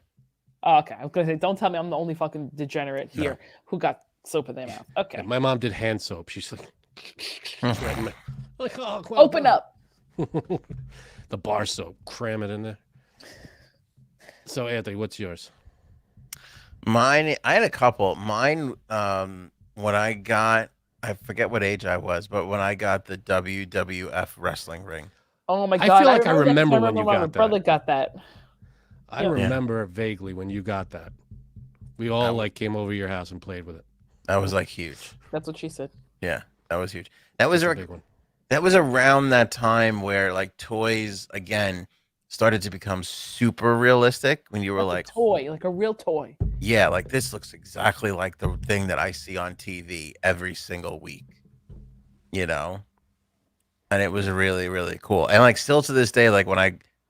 Oh, okay. I was gonna say, don't tell me I'm the only fucking degenerate here who got soap in their mouth. Okay. My mom did hand soap. She's like, like, oh, open up. The bar soap, cram it in there. So, Anthony, what's yours? Mine, I had a couple. Mine, when I forget what age I was, but when I got the WWF wrestling ring. Oh my God. I feel like I remember when you got that. My brother got that. I remember vaguely when you got that. We all came over to your house and played with it. That was like huge. That's what she said. Yeah, that was huge. That was a big one. That was around that time where like toys again started to become super realistic when you were like a toy, like a real toy. Yeah, like this looks exactly like the thing that I see on TV every single week. You know? And it was really, really cool. And like still to this day, like when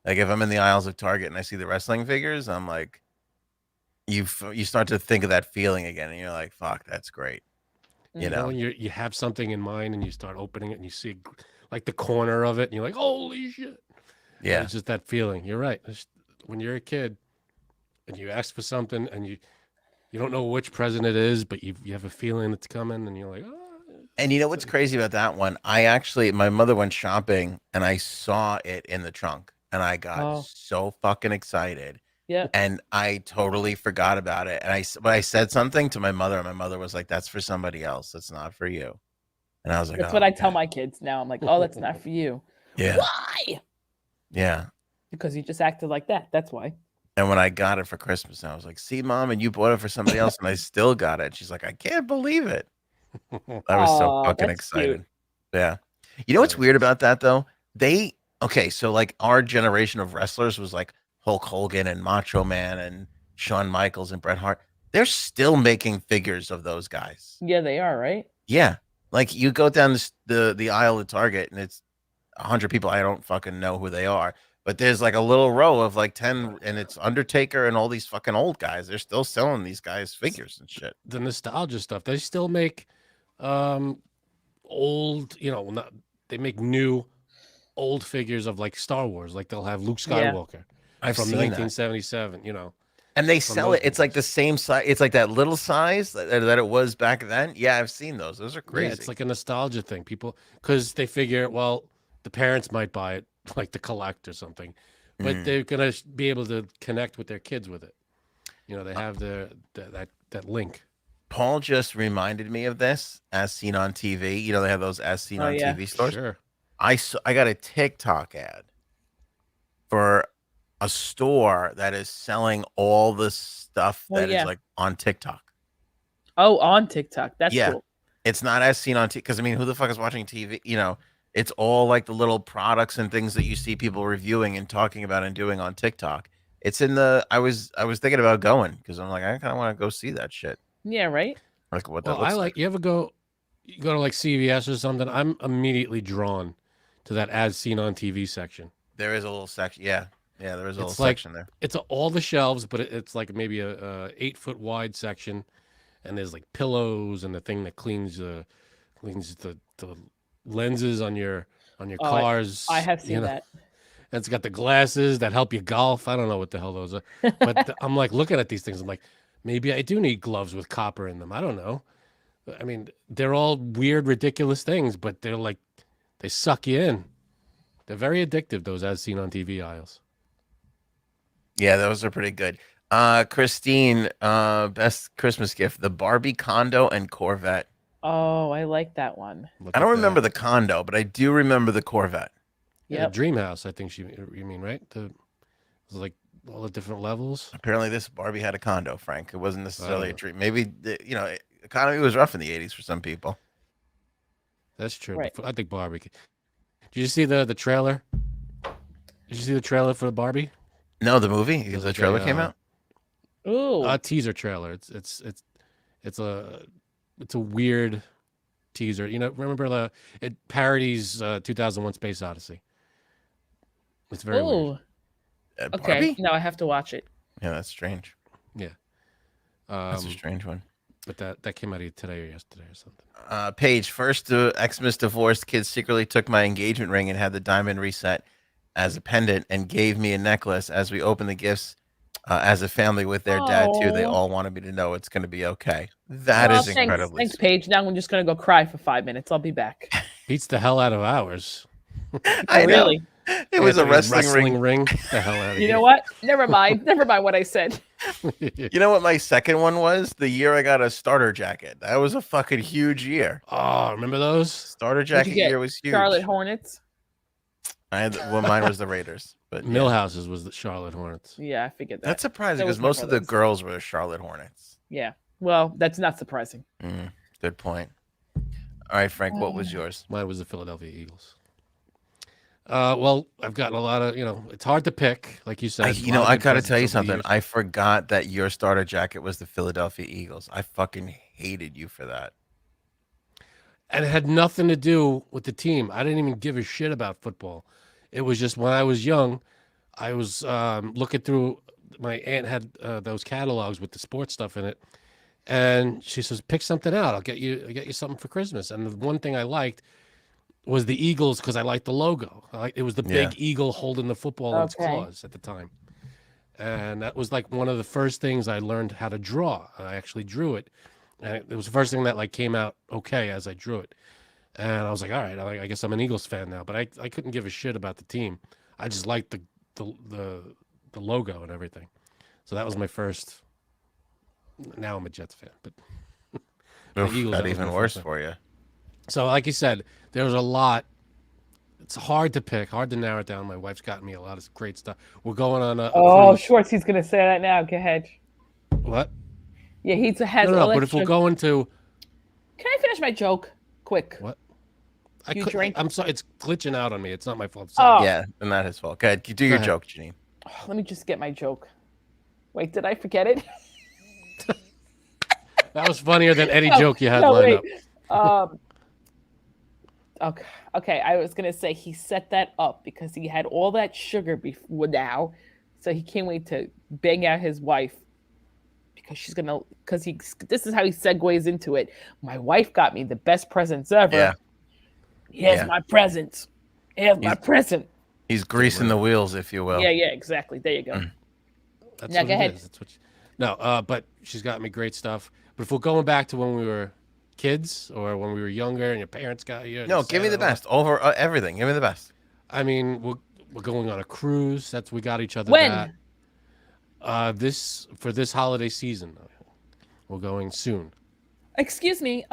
if I'm in the aisles of Target and I see the wrestling figures, I'm like, you start to think of that feeling again, and you're like, fuck, that's great. You know, when you have something in mind and you start opening it and you see like the corner of it and you're like, holy shit. Yeah. It's just that feeling. You're right. When you're a kid and you ask for something and you don't know which present it is, but you have a feeling it's coming and you're like, oh. And you know what's crazy about that one? My mother went shopping and I saw it in the trunk and I got so fucking excited. Yeah. And I totally forgot about it. And I said something to my mother, and my mother was like, that's for somebody else. That's not for you. And I was like, that's what I tell my kids now. I'm like, oh, that's not for you. Yeah. Why? Yeah. Because you just acted like that. That's why. And when I got it for Christmas, I was like, see, Mom, and you bought it for somebody else, and I still got it. She's like, I can't believe it. I was so fucking excited. Cute. Yeah. You know what's weird about that, though? So like our generation of wrestlers was like Hulk Hogan and Macho Man and Shawn Michaels and Bret Hart. They're still making figures of those guys. Yeah, they are, right? Yeah. Like you go down the aisle at Target and it's 100 people. I don't fucking know who they are. But there's like a little row of like 10 and it's Undertaker and all these fucking old guys. They're still selling these guys figures and shit. The nostalgia stuff. They still make old, they make new old figures of like Star Wars. Like they'll have Luke Skywalker from 1977, And they sell it. It's like the same size. It's like that little size that it was back then. Yeah, I've seen those. Those are crazy. Yeah, it's like a nostalgia thing. People, because they figure, well, the parents might buy it, like to collect or something, but they're gonna be able to connect with their kids with it. They have that link. Paul just reminded me of this, as seen on TV. They have those as seen on TV stores. Sure. I got a TikTok ad for a store that is selling all the stuff that is like on TikTok. Oh, on TikTok. That's cool. It's not as seen on TV because who the fuck is watching TV? It's all like the little products and things that you see people reviewing and talking about and doing on TikTok. It's in the. I was thinking about going because I'm like I kind of want to go see that shit. Yeah, right. Like what that looks like. You ever go to like CVS or something? I'm immediately drawn to that as seen on TV section. There is a little section. Yeah, there is a little section there. It's all the shelves, but it's like maybe a 8-foot wide section, and there's like pillows and the thing that cleans the lenses on your cars. I have seen that. It's got the glasses that help you golf. I don't know what the hell those are, but I'm like looking at these things. I'm like, maybe I do need gloves with copper in them. I don't know. They're all weird, ridiculous things, but they're like, they suck you in. They're very addictive, those as seen on TV aisles. Yeah, those are pretty good. Christine, best Christmas gift, the Barbie condo and Corvette. Oh, I like that one. I don't remember the condo, but I do remember the Corvette. Yeah, Dream House, I think you mean, right? It was like all the different levels. Apparently this Barbie had a condo, Frank. It wasn't necessarily a dream. Maybe, economy was rough in the 80s for some people. That's true. Right. I think Barbie. Did you see the trailer? Did you see the trailer for Barbie? No, the movie? Because the trailer came out? Ooh. A teaser trailer. It's a weird teaser. Remember it parodies 2001 Space Odyssey. It's very weird. Okay. Now I have to watch it. Yeah, that's strange. Yeah. That's a strange one. But that came out either today or yesterday or something. Paige, first Xmas divorced kids secretly took my engagement ring and had the diamond reset as a pendant and gave me a necklace as we opened the gifts as a family with their dad too. They all wanted me to know it's going to be okay. That is incredibly thanks, Paige. Now I'm just going to go cry for 5 minutes. I'll be back. Beats the hell out of ours. I know. Really? It was a wrestling ring. The hell out of you know what? Never mind. Never mind what I said. You know what my second one was? The year I got a starter jacket. That was a fucking huge year. Oh, remember those? Starter jacket year was huge. Charlotte Hornets? Mine was the Raiders. But Millhouse's was the Charlotte Hornets. Yeah, I figured that. That's surprising because most of the girls were Charlotte Hornets. Yeah. Well, that's not surprising. Good point. All right, Frank, what was yours? Mine was the Philadelphia Eagles. Well, I've gotten a lot of, it's hard to pick, like you said. I got to tell you something. I forgot that your starter jacket was the Philadelphia Eagles. I fucking hated you for that. And it had nothing to do with the team. I didn't even give a shit about football. It was just when I was young, I was looking through, my aunt had those catalogs with the sports stuff in it. And she says, pick something out. I'll get you something for Christmas. And the one thing I liked was the Eagles because I liked the logo. It was the big eagle holding the football in its claws at the time. And that was like one of the first things I learned how to draw. I actually drew it. And it was the first thing that like came out okay as I drew it. And I was like, all right, I guess I'm an Eagles fan now. But I couldn't give a shit about the team. I just liked the logo and everything. So that was my first. Now I'm a Jets fan, but Eagles got even worse for you. So, like you said, there was a lot. It's hard to pick, hard to narrow it down. My wife's gotten me a lot of great stuff. We're going on a cruise. Schwartz, he's going to say that now. Go ahead. What? Yeah, he's a has. No, but if we're going to, can I finish my joke quick? What? You drink? I'm sorry, it's glitching out on me. It's not my fault. Yeah, not his fault. Go ahead, do your joke, Janine. Let me just get my joke. Wait, did I forget it? That was funnier than any joke you had lined up. Okay. I was gonna say he set that up because he had all that sugar before now, so he can't wait to bang out his wife because this is how he segues into it. My wife got me the best presents ever. Yeah. Here's my present. Here's my present. He's greasing the wheels, if you will. Yeah, exactly. There you go. That's now go ahead. But she's got me great stuff. But if we're going back to when we were kids or when we were younger and your parents got you. No, give me the best over everything. Give me the best. I mean, we're going on a cruise. We got each other when? For this holiday season. We're going soon. Excuse me.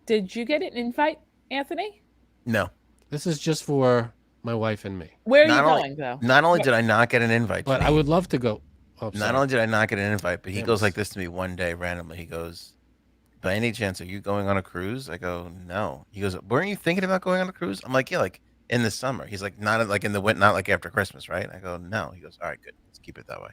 Did you get an invite, Anthony? No. This is just for my wife and me. Where are you going, though? Not only did I not get an invite, but I would love to go. Not only did I not get an invite, but he goes like this to me one day randomly. He goes, by any chance, are you going on a cruise? I go, no. He goes, weren't you thinking about going on a cruise? I'm like, yeah, like in the summer. He's like, not like in the winter, not like after Christmas, right? I go, no. He goes, all right, good. Let's keep it that way.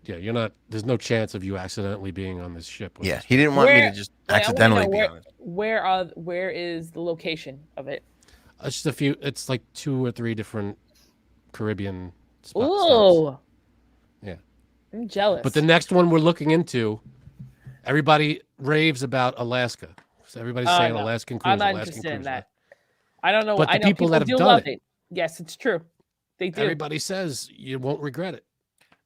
Yeah, you're not. There's no chance of you accidentally being on this ship. Yeah, he didn't want me to just accidentally be on it. Where is the location of it? It's just a few. It's like 2 or 3 different Caribbean spots. Ooh. Yeah. I'm jealous. But the next one we're looking into, everybody raves about Alaska. So everybody's saying Alaskan cruise. I'm not interested in that. I don't know. But I know people that have done it. Yes, it's true. They do. Everybody says you won't regret it.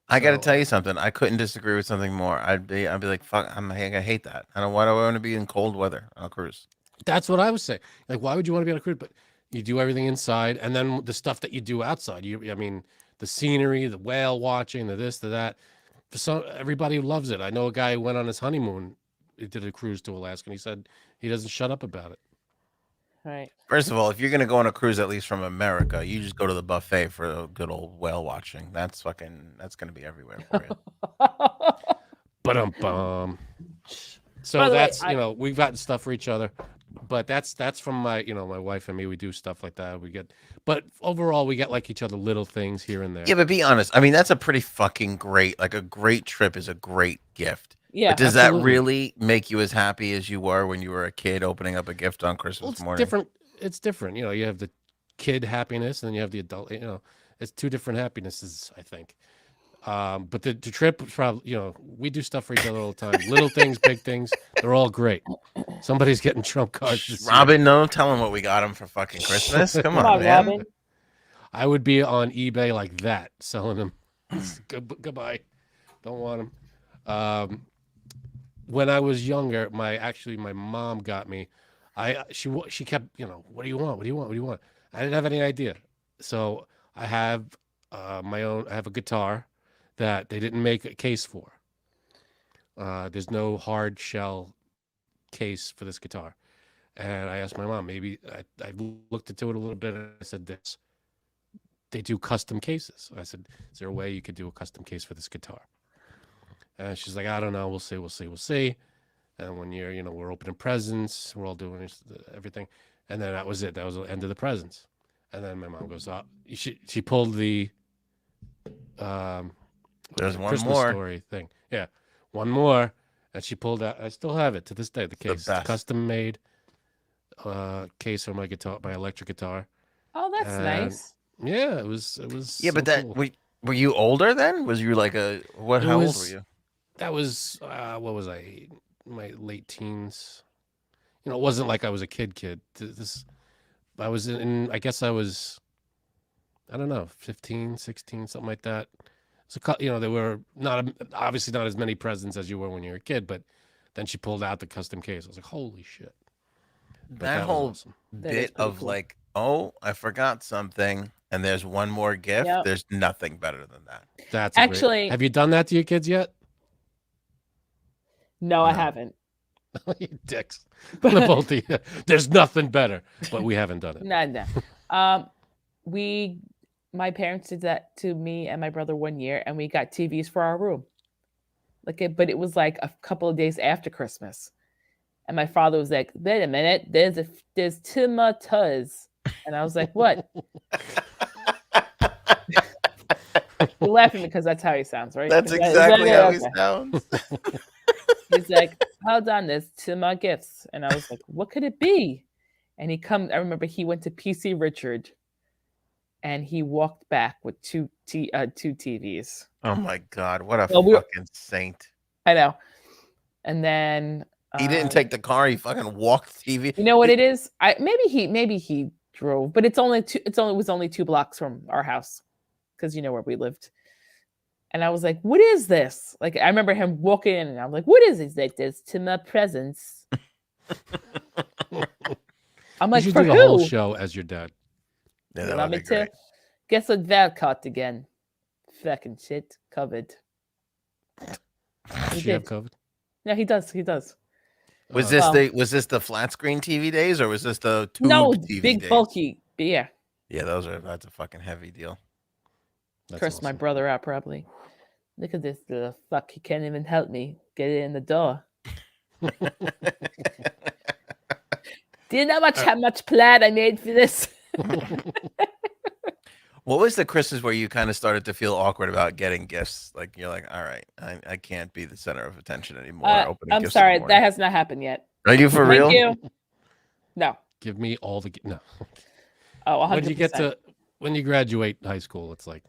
I got to tell you something. I couldn't disagree with something more. I'd be like, fuck, I hate that. Why do I want to be in cold weather on a cruise? That's what I was saying. Like, why would you want to be on a cruise? But you do everything inside, and then the stuff that you do outside. I mean, the scenery, the whale watching, the this, the that. Everybody loves it. I know a guy who went on his honeymoon. He did a cruise to Alaska, and he said he doesn't shut up about it. Right. First of all, if you're going to go on a cruise, at least from America, you just go to the buffet for a good old whale watching. That's going to be everywhere for you. Ba-dum-bum. So that's, we've gotten stuff for each other, but that's from my, my wife and me. We do stuff like that. But overall, we get like each other little things here and there. Yeah, but be honest. I mean, that's a pretty fucking great, like a great trip is a great gift. Yeah. But does that really make you as happy as you were when you were a kid opening up a gift on Christmas morning? It's different. You have the kid happiness and then you have the adult, it's 2 different happinesses, I think. But the trip was probably, we do stuff for each other all the time. Little things, big things, they're all great. Somebody's getting Trump cards this Robin, year. no telling what we got him for fucking Christmas. Come on, man. Robin. I would be on eBay like that, selling them. Goodbye. Don't want them. When I was younger, my mom got me. She kept, what do you want? What do you want? What do you want? I didn't have any idea. So I have my own. I have a guitar that they didn't make a case for. There's no hard shell case for this guitar, and I asked my mom. Maybe I looked into it a little bit, and I said this. They do custom cases. I said, is there a way you could do a custom case for this guitar? And she's like, I don't know. We'll see. And one year, we're opening presents. We're all doing everything. And then that was it. That was the end of the presents. And then my mom goes, she pulled the there's one Christmas more story thing. Yeah. One more. And she pulled out, I still have it to this day, the case. The custom made case for my guitar, my electric guitar. Oh, that's nice. Yeah, it was. Yeah, so but cool. Were you older then? Was you like how old were you? That was what was I? My late teens. It wasn't like I was a kid. I was in. I guess I was. I don't know, 15, 16, something like that. So there were obviously not as many presents as you were when you were a kid, but then she pulled out the custom case. I was like, holy shit! That whole awesome. bit of cool. Like, oh, I forgot something, and there's one more gift. Yep. There's nothing better than that. That's actually. Have you done that to your kids yet? No, I haven't. You dicks. Both of you. There's nothing better, but we haven't done it. No. My parents did that to me and my brother one year, and we got TVs for our room. But it was like a couple of days after Christmas. And my father was like, wait a minute, there's tomatoes. And I was like, what? You're laughing because that's how he sounds, right? That's exactly how he sounds. He's like, hold on, there's 2 more gifts. And I was like, what could it be? And I remember he went to PC Richard and he walked back with two TVs. Oh my God, what a fucking saint. I know. And then he didn't take the car, he fucking walked TV. You know what it is? Maybe he drove, but it was only 2 blocks from our house because where we lived. And I was like, what is this? Like, I remember him walking in and I'm like, what is this? Like, there's to my presents. I'm like, you should for do who? The whole show as your dad. Yeah, that would be great. Guess what Val caught again? Fucking shit. COVID. Does she have COVID? Yeah, he does. Was this the flat screen TV days or was this the tube TV big days? Bulky. Yeah. Yeah, that's a fucking heavy deal. Cursed my brother out probably. Look at this little fuck. He can't even help me get it in the door. Do you know how much plaid I made for this? What was the Christmas where you kind of started to feel awkward about getting gifts? Like you're like, all right, I can't be the center of attention anymore. I'm sorry, that has not happened yet. Are you for real? Thank you. No. Give me all the no. Oh, 100%. When you get to when you graduate high school, it's like,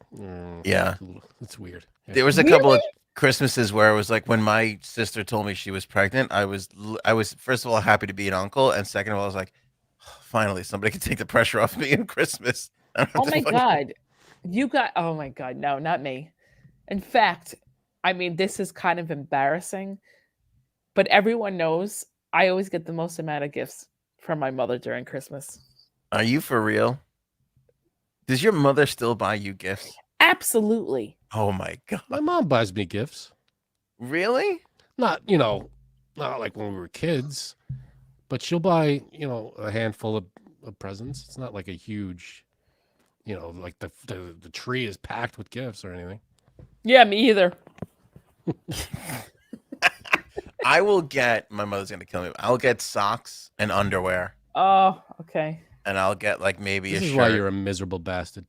yeah, it's weird. Yeah. There was a couple of Christmases where it was like when my sister told me she was pregnant, I was first of all happy to be an uncle, and second of all, I was like, finally somebody can take the pressure off me in Christmas. Oh my God. Oh my God. No, not me. In fact, I mean, this is kind of embarrassing, but everyone knows I always get the most amount of gifts from my mother during Christmas. Are you for real? Does your mother still buy you gifts? Absolutely. Oh my God. My mom buys me gifts. Really? Not like when we were kids, but she'll buy, a handful of presents. It's not like a huge, like the tree is packed with gifts or anything. Yeah, me either. I will get, my mother's going to kill me. I'll get socks and underwear. Oh, okay. And I'll get like maybe this a is shirt. Why you're a miserable bastard.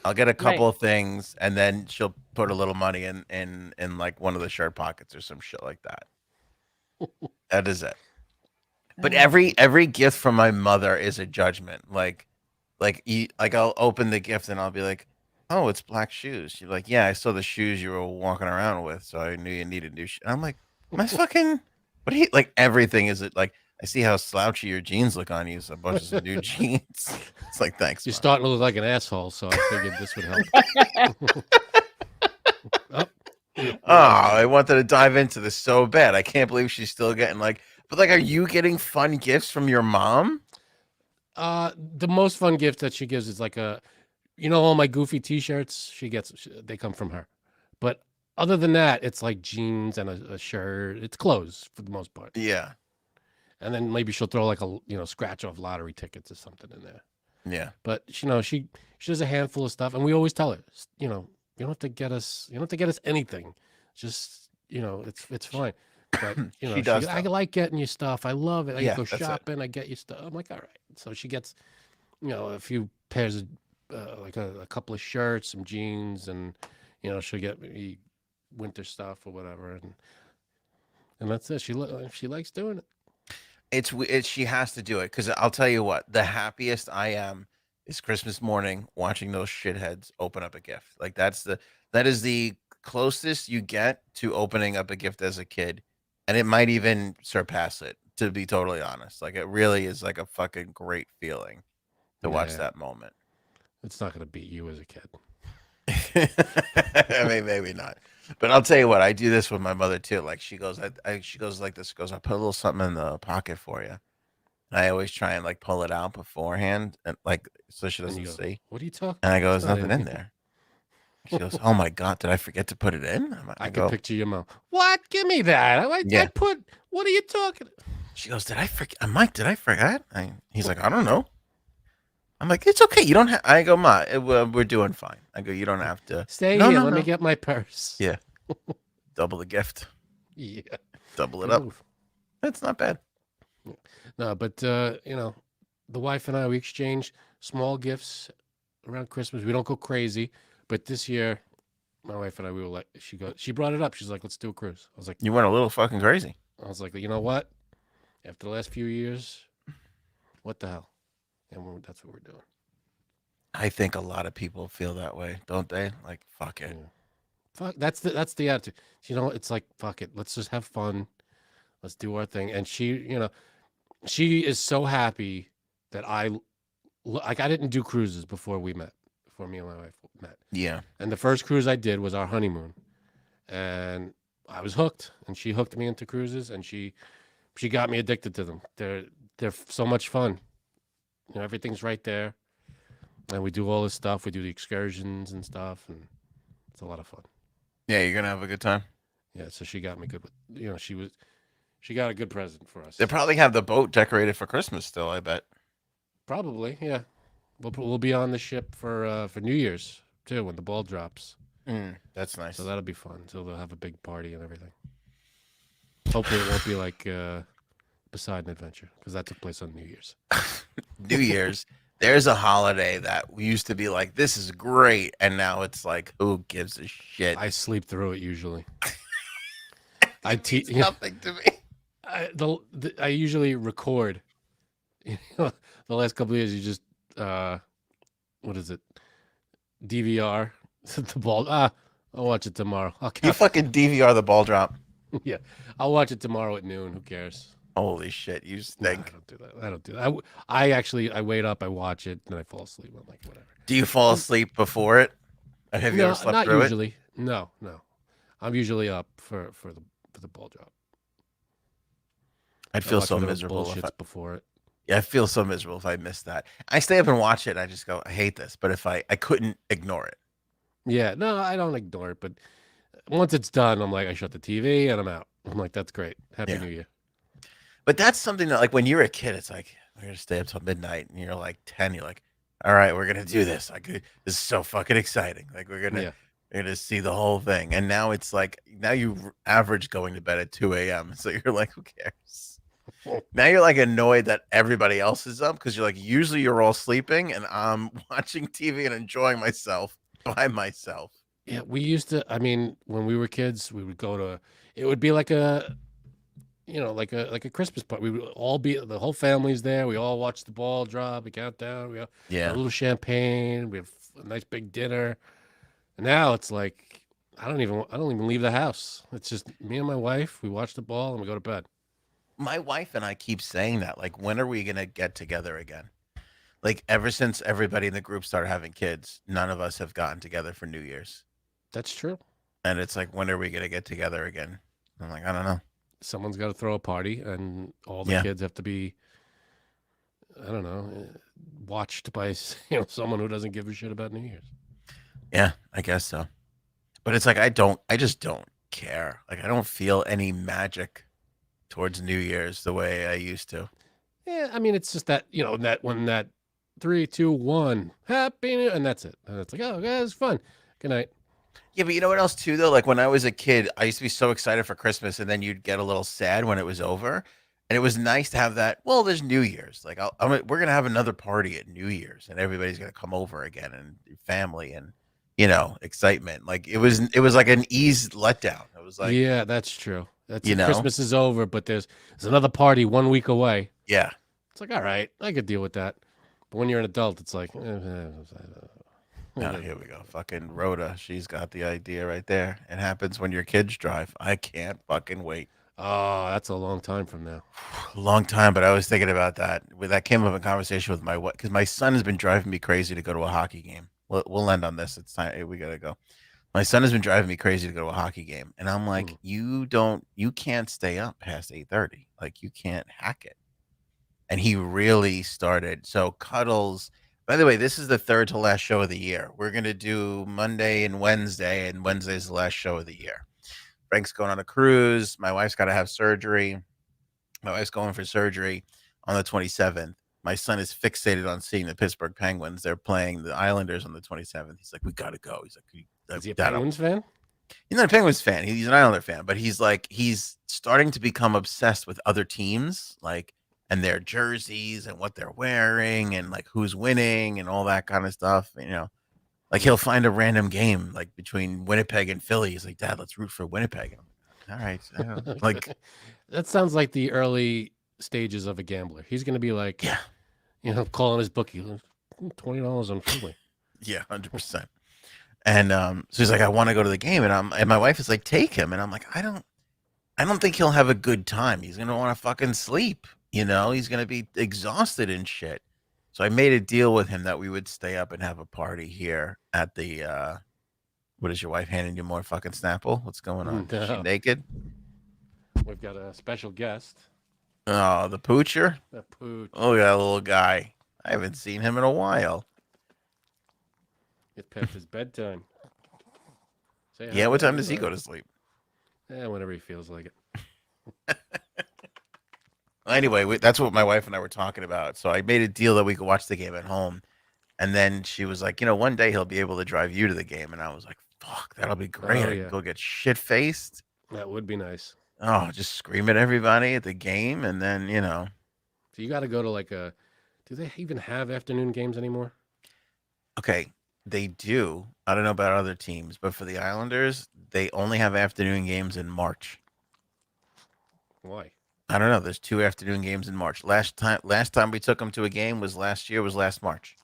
I'll get a couple of things, and then she'll put a little money in like one of the shirt pockets or some shit like that. That is it. But every gift from my mother is a judgment. Like I'll open the gift and I'll be like, oh, it's black shoes. She's like, yeah, I saw the shoes you were walking around with, so I knew you needed new shoes. I'm like, my fucking, what do you, like, everything is it, like, I see how slouchy your jeans look on you, so a bunch of some new jeans. It's like, thanks, You're Mom. starting to look like an asshole, so I figured this would help. I wanted to dive into this so bad. I can't believe she's still getting like, but like, are you getting fun gifts from your mom? The most fun gift that she gives is like all my goofy T-shirts they come from her. But other than that, it's like jeans and a shirt. It's clothes for the most part. Yeah. And then maybe she'll throw like a scratch off lottery tickets or something in there. Yeah. But she does a handful of stuff, and we always tell her, you don't have to get us anything. Just it's fine. But she does. I like getting you stuff. I love it. I Yeah, go shopping. I get you stuff. I'm like, all right. So she gets, a few pairs of like a couple of shirts, some jeans, and she'll get me winter stuff or whatever, and that's it. She likes doing it. It's she has to do it because I'll tell you what, the happiest I am is Christmas morning watching those shitheads open up a gift. Like that is the closest you get to opening up a gift as a kid, and it might even surpass it. To be totally honest, like it really is like a fucking great feeling to watch that moment. It's not gonna beat you as a kid. I mean, maybe not. But I'll tell you what, I do this with my mother too. Like she goes, she goes like this. Goes, I put a little something in the pocket for you. And I always try and like pull it out beforehand, and like so she doesn't see. What are you talking? And I go, there's nothing in there. She goes, oh my god, did I forget to put it in? I can picture your mom. What? Give me that. I put. What are you talking? She goes, did I forget? I'm like, did I forget? He's like, I don't know. I'm like, it's okay. You don't have. I go, Ma, we're doing fine. I go, you don't have to stay here. Let me get my purse. Yeah, double the gift. Yeah, double it up. That's not bad. No, but the wife and I, we exchange small gifts around Christmas. We don't go crazy, but this year, my wife and I, we were like, she brought it up. She's like, let's do a cruise. I was like, you went a little fucking crazy. I was like, you know what? After the last few years, what the hell? And that's what we're doing. I think a lot of people feel that way, don't they? Like, fuck it. Yeah. Fuck. That's the attitude. It's like, fuck it. Let's just have fun. Let's do our thing. And she is so happy that I didn't do cruises before me and my wife met. Yeah. And the first cruise I did was our honeymoon, and I was hooked. And she hooked me into cruises, and she got me addicted to them. They're so much fun. Everything's right there, and we do all this stuff. We do the excursions and stuff, and it's a lot of fun. Yeah, you're gonna have a good time. Yeah, so she got me good with, she got a good present for us. They probably have the boat decorated for Christmas still, I bet. Probably, yeah. We'll be on the ship for New Year's too when the ball drops. That's nice. So that'll be fun. So they'll have a big party and everything. Hopefully it won't be like Poseidon Adventure, because that took place on New Year's. New Year's. There's a holiday that we used to be like, this is great, and now it's like, who gives a shit? I sleep through it usually. It means nothing to me. I usually record. The last couple of years, you just what is it? DVR the ball. I'll watch it tomorrow. You fucking DVR the ball drop. Yeah, I'll watch it tomorrow at noon. Who cares? Holy shit, you stink. No, I don't do that. I wait up, I watch it, and I fall asleep. I'm like, whatever. Do you fall asleep before it? Or have you ever slept through usually. it? No. I'm usually up for the ball drop. I'd feel so miserable before it. Yeah, I feel so miserable if I miss that. I stay up and watch it, and I just go, I hate this. But if I couldn't ignore it. Yeah, no, I don't ignore it. But once it's done, I'm like, I shut the TV and I'm out. I'm like, that's great. Happy New Year. But that's something that, like, when you're a kid, it's like, we're going to stay up till midnight, and you're like 10. You're like, all right, we're going to do this. Like, this is so fucking exciting. Like, we're going to see the whole thing. And now it's like, now you average going to bed at 2 a.m. So you're like, who cares? Now you're like annoyed that everybody else is up, because you're like, usually you're all sleeping and I'm watching TV and enjoying myself by myself. Yeah, we used to, I mean, when we were kids, we would go to, it would be like a, like a Christmas party. We would all be, the whole family's there. We all watch the ball drop, we count down, we have a little champagne, we have a nice big dinner. And now it's like I don't even leave the house. It's just me and my wife. We watch the ball and we go to bed. My wife and I keep saying that. Like, when are we gonna get together again? Like, ever since everybody in the group started having kids, none of us have gotten together for New Year's. That's true. And it's like, when are we gonna get together again? I'm like, I don't know. Someone's got to throw a party, and all the kids have to be, I don't know, watched by someone who doesn't give a shit about New Year's. Yeah, I guess so. But it's like I just don't care. Like, I don't feel any magic towards New Year's the way I used to. Yeah, I mean, it's just that that when that 3, 2, 1, Happy New, and that's it. And it's like, oh, yeah, it's fun. Good night. Yeah, but you know what else too though? Like, when I was a kid, I used to be so excited for Christmas, and then you'd get a little sad when it was over. And it was nice to have that. Well, there's New Year's. Like, we're gonna have another party at New Year's, and everybody's gonna come over again, and family, and excitement. Like, it was like an eased letdown. It was like, yeah, that's true. That's Christmas is over, but there's another party 1 week away. Yeah, it's like, all right, I could deal with that. But when you're an adult, it's like, oh, here we go. Fucking Rhoda. She's got the idea right there. It happens when your kids drive. I can't fucking wait. Oh, that's a long time from now. A long time, but I was thinking about that. That came up in conversation with my wife, because my son has been driving me crazy to go to a hockey game. We'll end on this. It's time. We gotta go. My son has been driving me crazy to go to a hockey game, and I'm like, you can't stay up past 8:30. Like, you can't hack it. And he really started. So Cuddles. By the way, this is the third to last show of the year. We're gonna do Monday and Wednesday's the last show of the year. Frank's going on a cruise. My wife's got to have surgery. My wife's going for surgery on the 27th. My son is fixated on seeing the Pittsburgh Penguins. They're playing the Islanders on the 27th. He's like, we got to go. He's like, is he a Penguins fan? He's not a Penguins fan. He's an Islander fan, but he's starting to become obsessed with other teams, like, and their jerseys and what they're wearing and like who's winning and all that kind of stuff. Like, he'll find a random game like between Winnipeg and Philly. He's like, Dad, let's root for Winnipeg. All right. Like, that sounds like the early stages of a gambler. He's going to be like, calling his bookie, $20 on Philly. Yeah, 100%. And so he's like, I want to go to the game, and my wife is like, take him, and I'm like, I don't think he'll have a good time. He's gonna want to fucking sleep. He's gonna be exhausted and shit. So I made a deal with him that we would stay up and have a party here at the. What is your wife handing you more fucking Snapple? What's going on? No. Is she naked? We've got a special guest. Oh, the poocher. The pooch. Oh, that little guy. I haven't seen him in a while. It's past his bedtime. Yeah, what time does he go to sleep? Whenever he feels like it. Anyway, that's what my wife and I were talking about. So I made a deal that we could watch the game at home. And then she was like, one day he'll be able to drive you to the game. And I was like, fuck, that'll be great. I can go get shit-faced. That would be nice. Oh, just scream at everybody at the game. And then, So you got to go to do they even have afternoon games anymore? Okay, they do. I don't know about other teams, but for the Islanders, they only have afternoon games in March. Why? I don't know. There's 2 afternoon games in March. Last time we took him to a game was last March.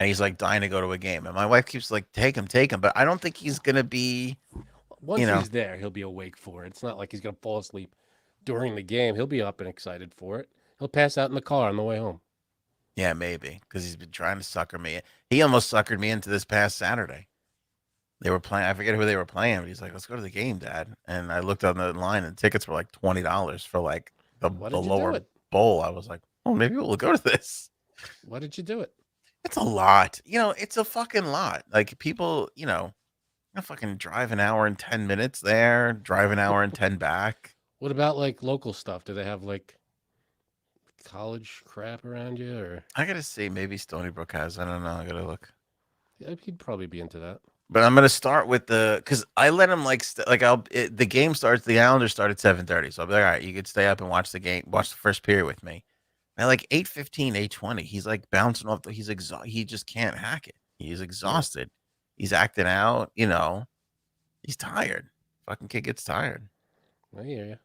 And he's like dying to go to a game. And my wife keeps like, take him. But I don't think he's going to be. Once he's there, he'll be awake for it. It's not like he's going to fall asleep during the game. He'll be up and excited for it. He'll pass out in the car on the way home. Yeah, maybe. Because he's been trying to sucker me. He almost suckered me into this past Saturday. They were playing. I forget who they were playing. But he's like, let's go to the game, Dad. And I looked on the line, and tickets were like $20 for like the lower bowl. I was like, oh, maybe we'll go to this. Why did you do it? It's a lot. It's a fucking lot. Like, people, fucking drive an hour and 10 minutes there, drive an hour and 10 back. What about like local stuff? Do they have like college crap around you, or? I gotta see. Maybe Stony Brook has. I don't know. I gotta look. Yeah, he'd probably be into that. But I'm gonna start with because I let him the game starts. The Islanders start at 7:30, so I'll be like, all right, you could stay up and watch the game, watch the first period with me. At like 8:15, 8:20, he's like bouncing off. He's exhausted. He just can't hack it. He's exhausted. He's acting out. He's tired. Fucking kid gets tired. I hear you.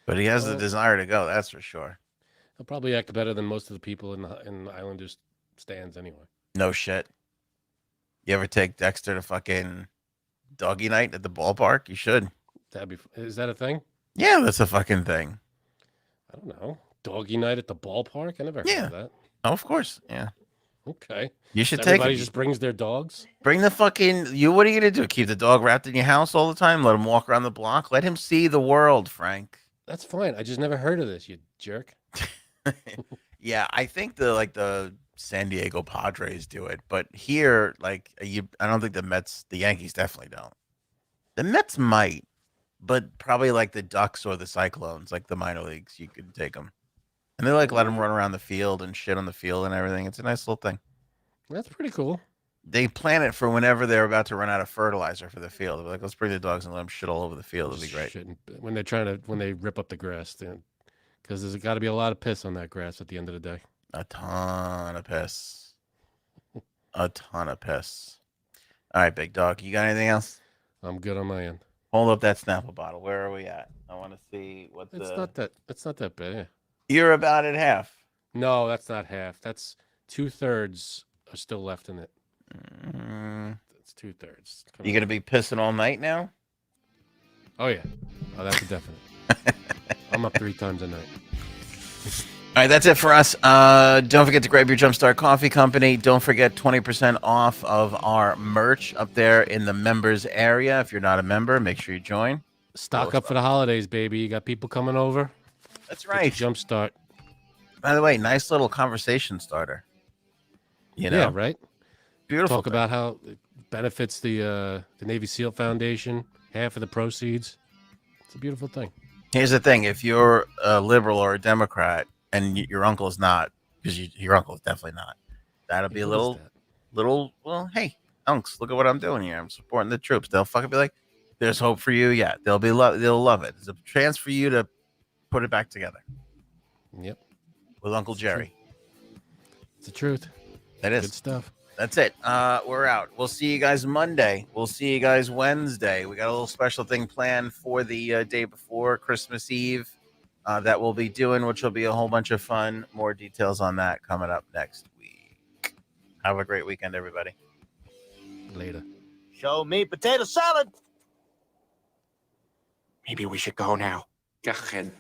But he has the desire to go. That's for sure. He'll probably act better than most of the people in the Islanders stands anyway. No shit. You ever take Dexter to fucking doggy night at the ballpark? You should. Is that a thing? Yeah, that's a fucking thing. I don't know. Doggy night at the ballpark? I never heard of that. Oh, of course. Yeah. Okay. You should take everybody just brings their dogs? Bring the fucking what are you gonna do? Keep the dog wrapped in your house all the time? Let him walk around the block? Let him see the world, Frank. That's fine. I just never heard of this, you jerk. Yeah, I think the San Diego Padres do it, but here, I don't think the Yankees definitely don't. The Mets might, but probably like the Ducks or the Cyclones, like the minor leagues, you could take them, and they let them run around the field and shit on the field and everything. It's a nice little thing. That's pretty cool. They plan it for whenever they're about to run out of fertilizer for the field. They're like, let's bring the dogs and let them shit all over the field. It'll be great. When they rip up the grass, because there's got to be a lot of piss on that grass at the end of the day. A ton of piss. A ton of piss. All right, big dog. You got anything else? I'm good on my end. Hold up that Snapple bottle. Where are we at? I want to see what It's not that bad. You're about at half. No, that's not half. That's 2/3 are still left in it. That's 2/3. You gonna be pissing all night now? Oh yeah. Oh, that's a definite. I'm up 3 times a night. All right, that's it for us. Don't forget to grab your Jumpstart Coffee Company. Don't forget 20% off of our merch up there in the members area. If you're not a member, make sure you join. Stock up for the holidays, baby. You got people coming over. That's right. Jumpstart. By the way, nice little conversation starter. Yeah, right. Beautiful. Talk about how it benefits the Navy SEAL Foundation. Half of the proceeds. It's a beautiful thing. Here's the thing: if you're a liberal or a Democrat, and your uncle is not, because your uncle is definitely not, that'll be a little. Well, hey, unks, look at what I'm doing here. I'm supporting the troops. They'll fucking be like, "There's hope for you." Yeah, they'll love it. It's a chance for you to put it back together. Yep. With Uncle Jerry. It's the truth. That is good stuff. That's it. We're out. We'll see you guys Monday. We'll see you guys Wednesday. We got a little special thing planned for the day before Christmas Eve that we'll be doing, which will be a whole bunch of fun. More details on that coming up next week. Have a great weekend, everybody. Later. Show me potato salad. Maybe we should go now. Go ahead.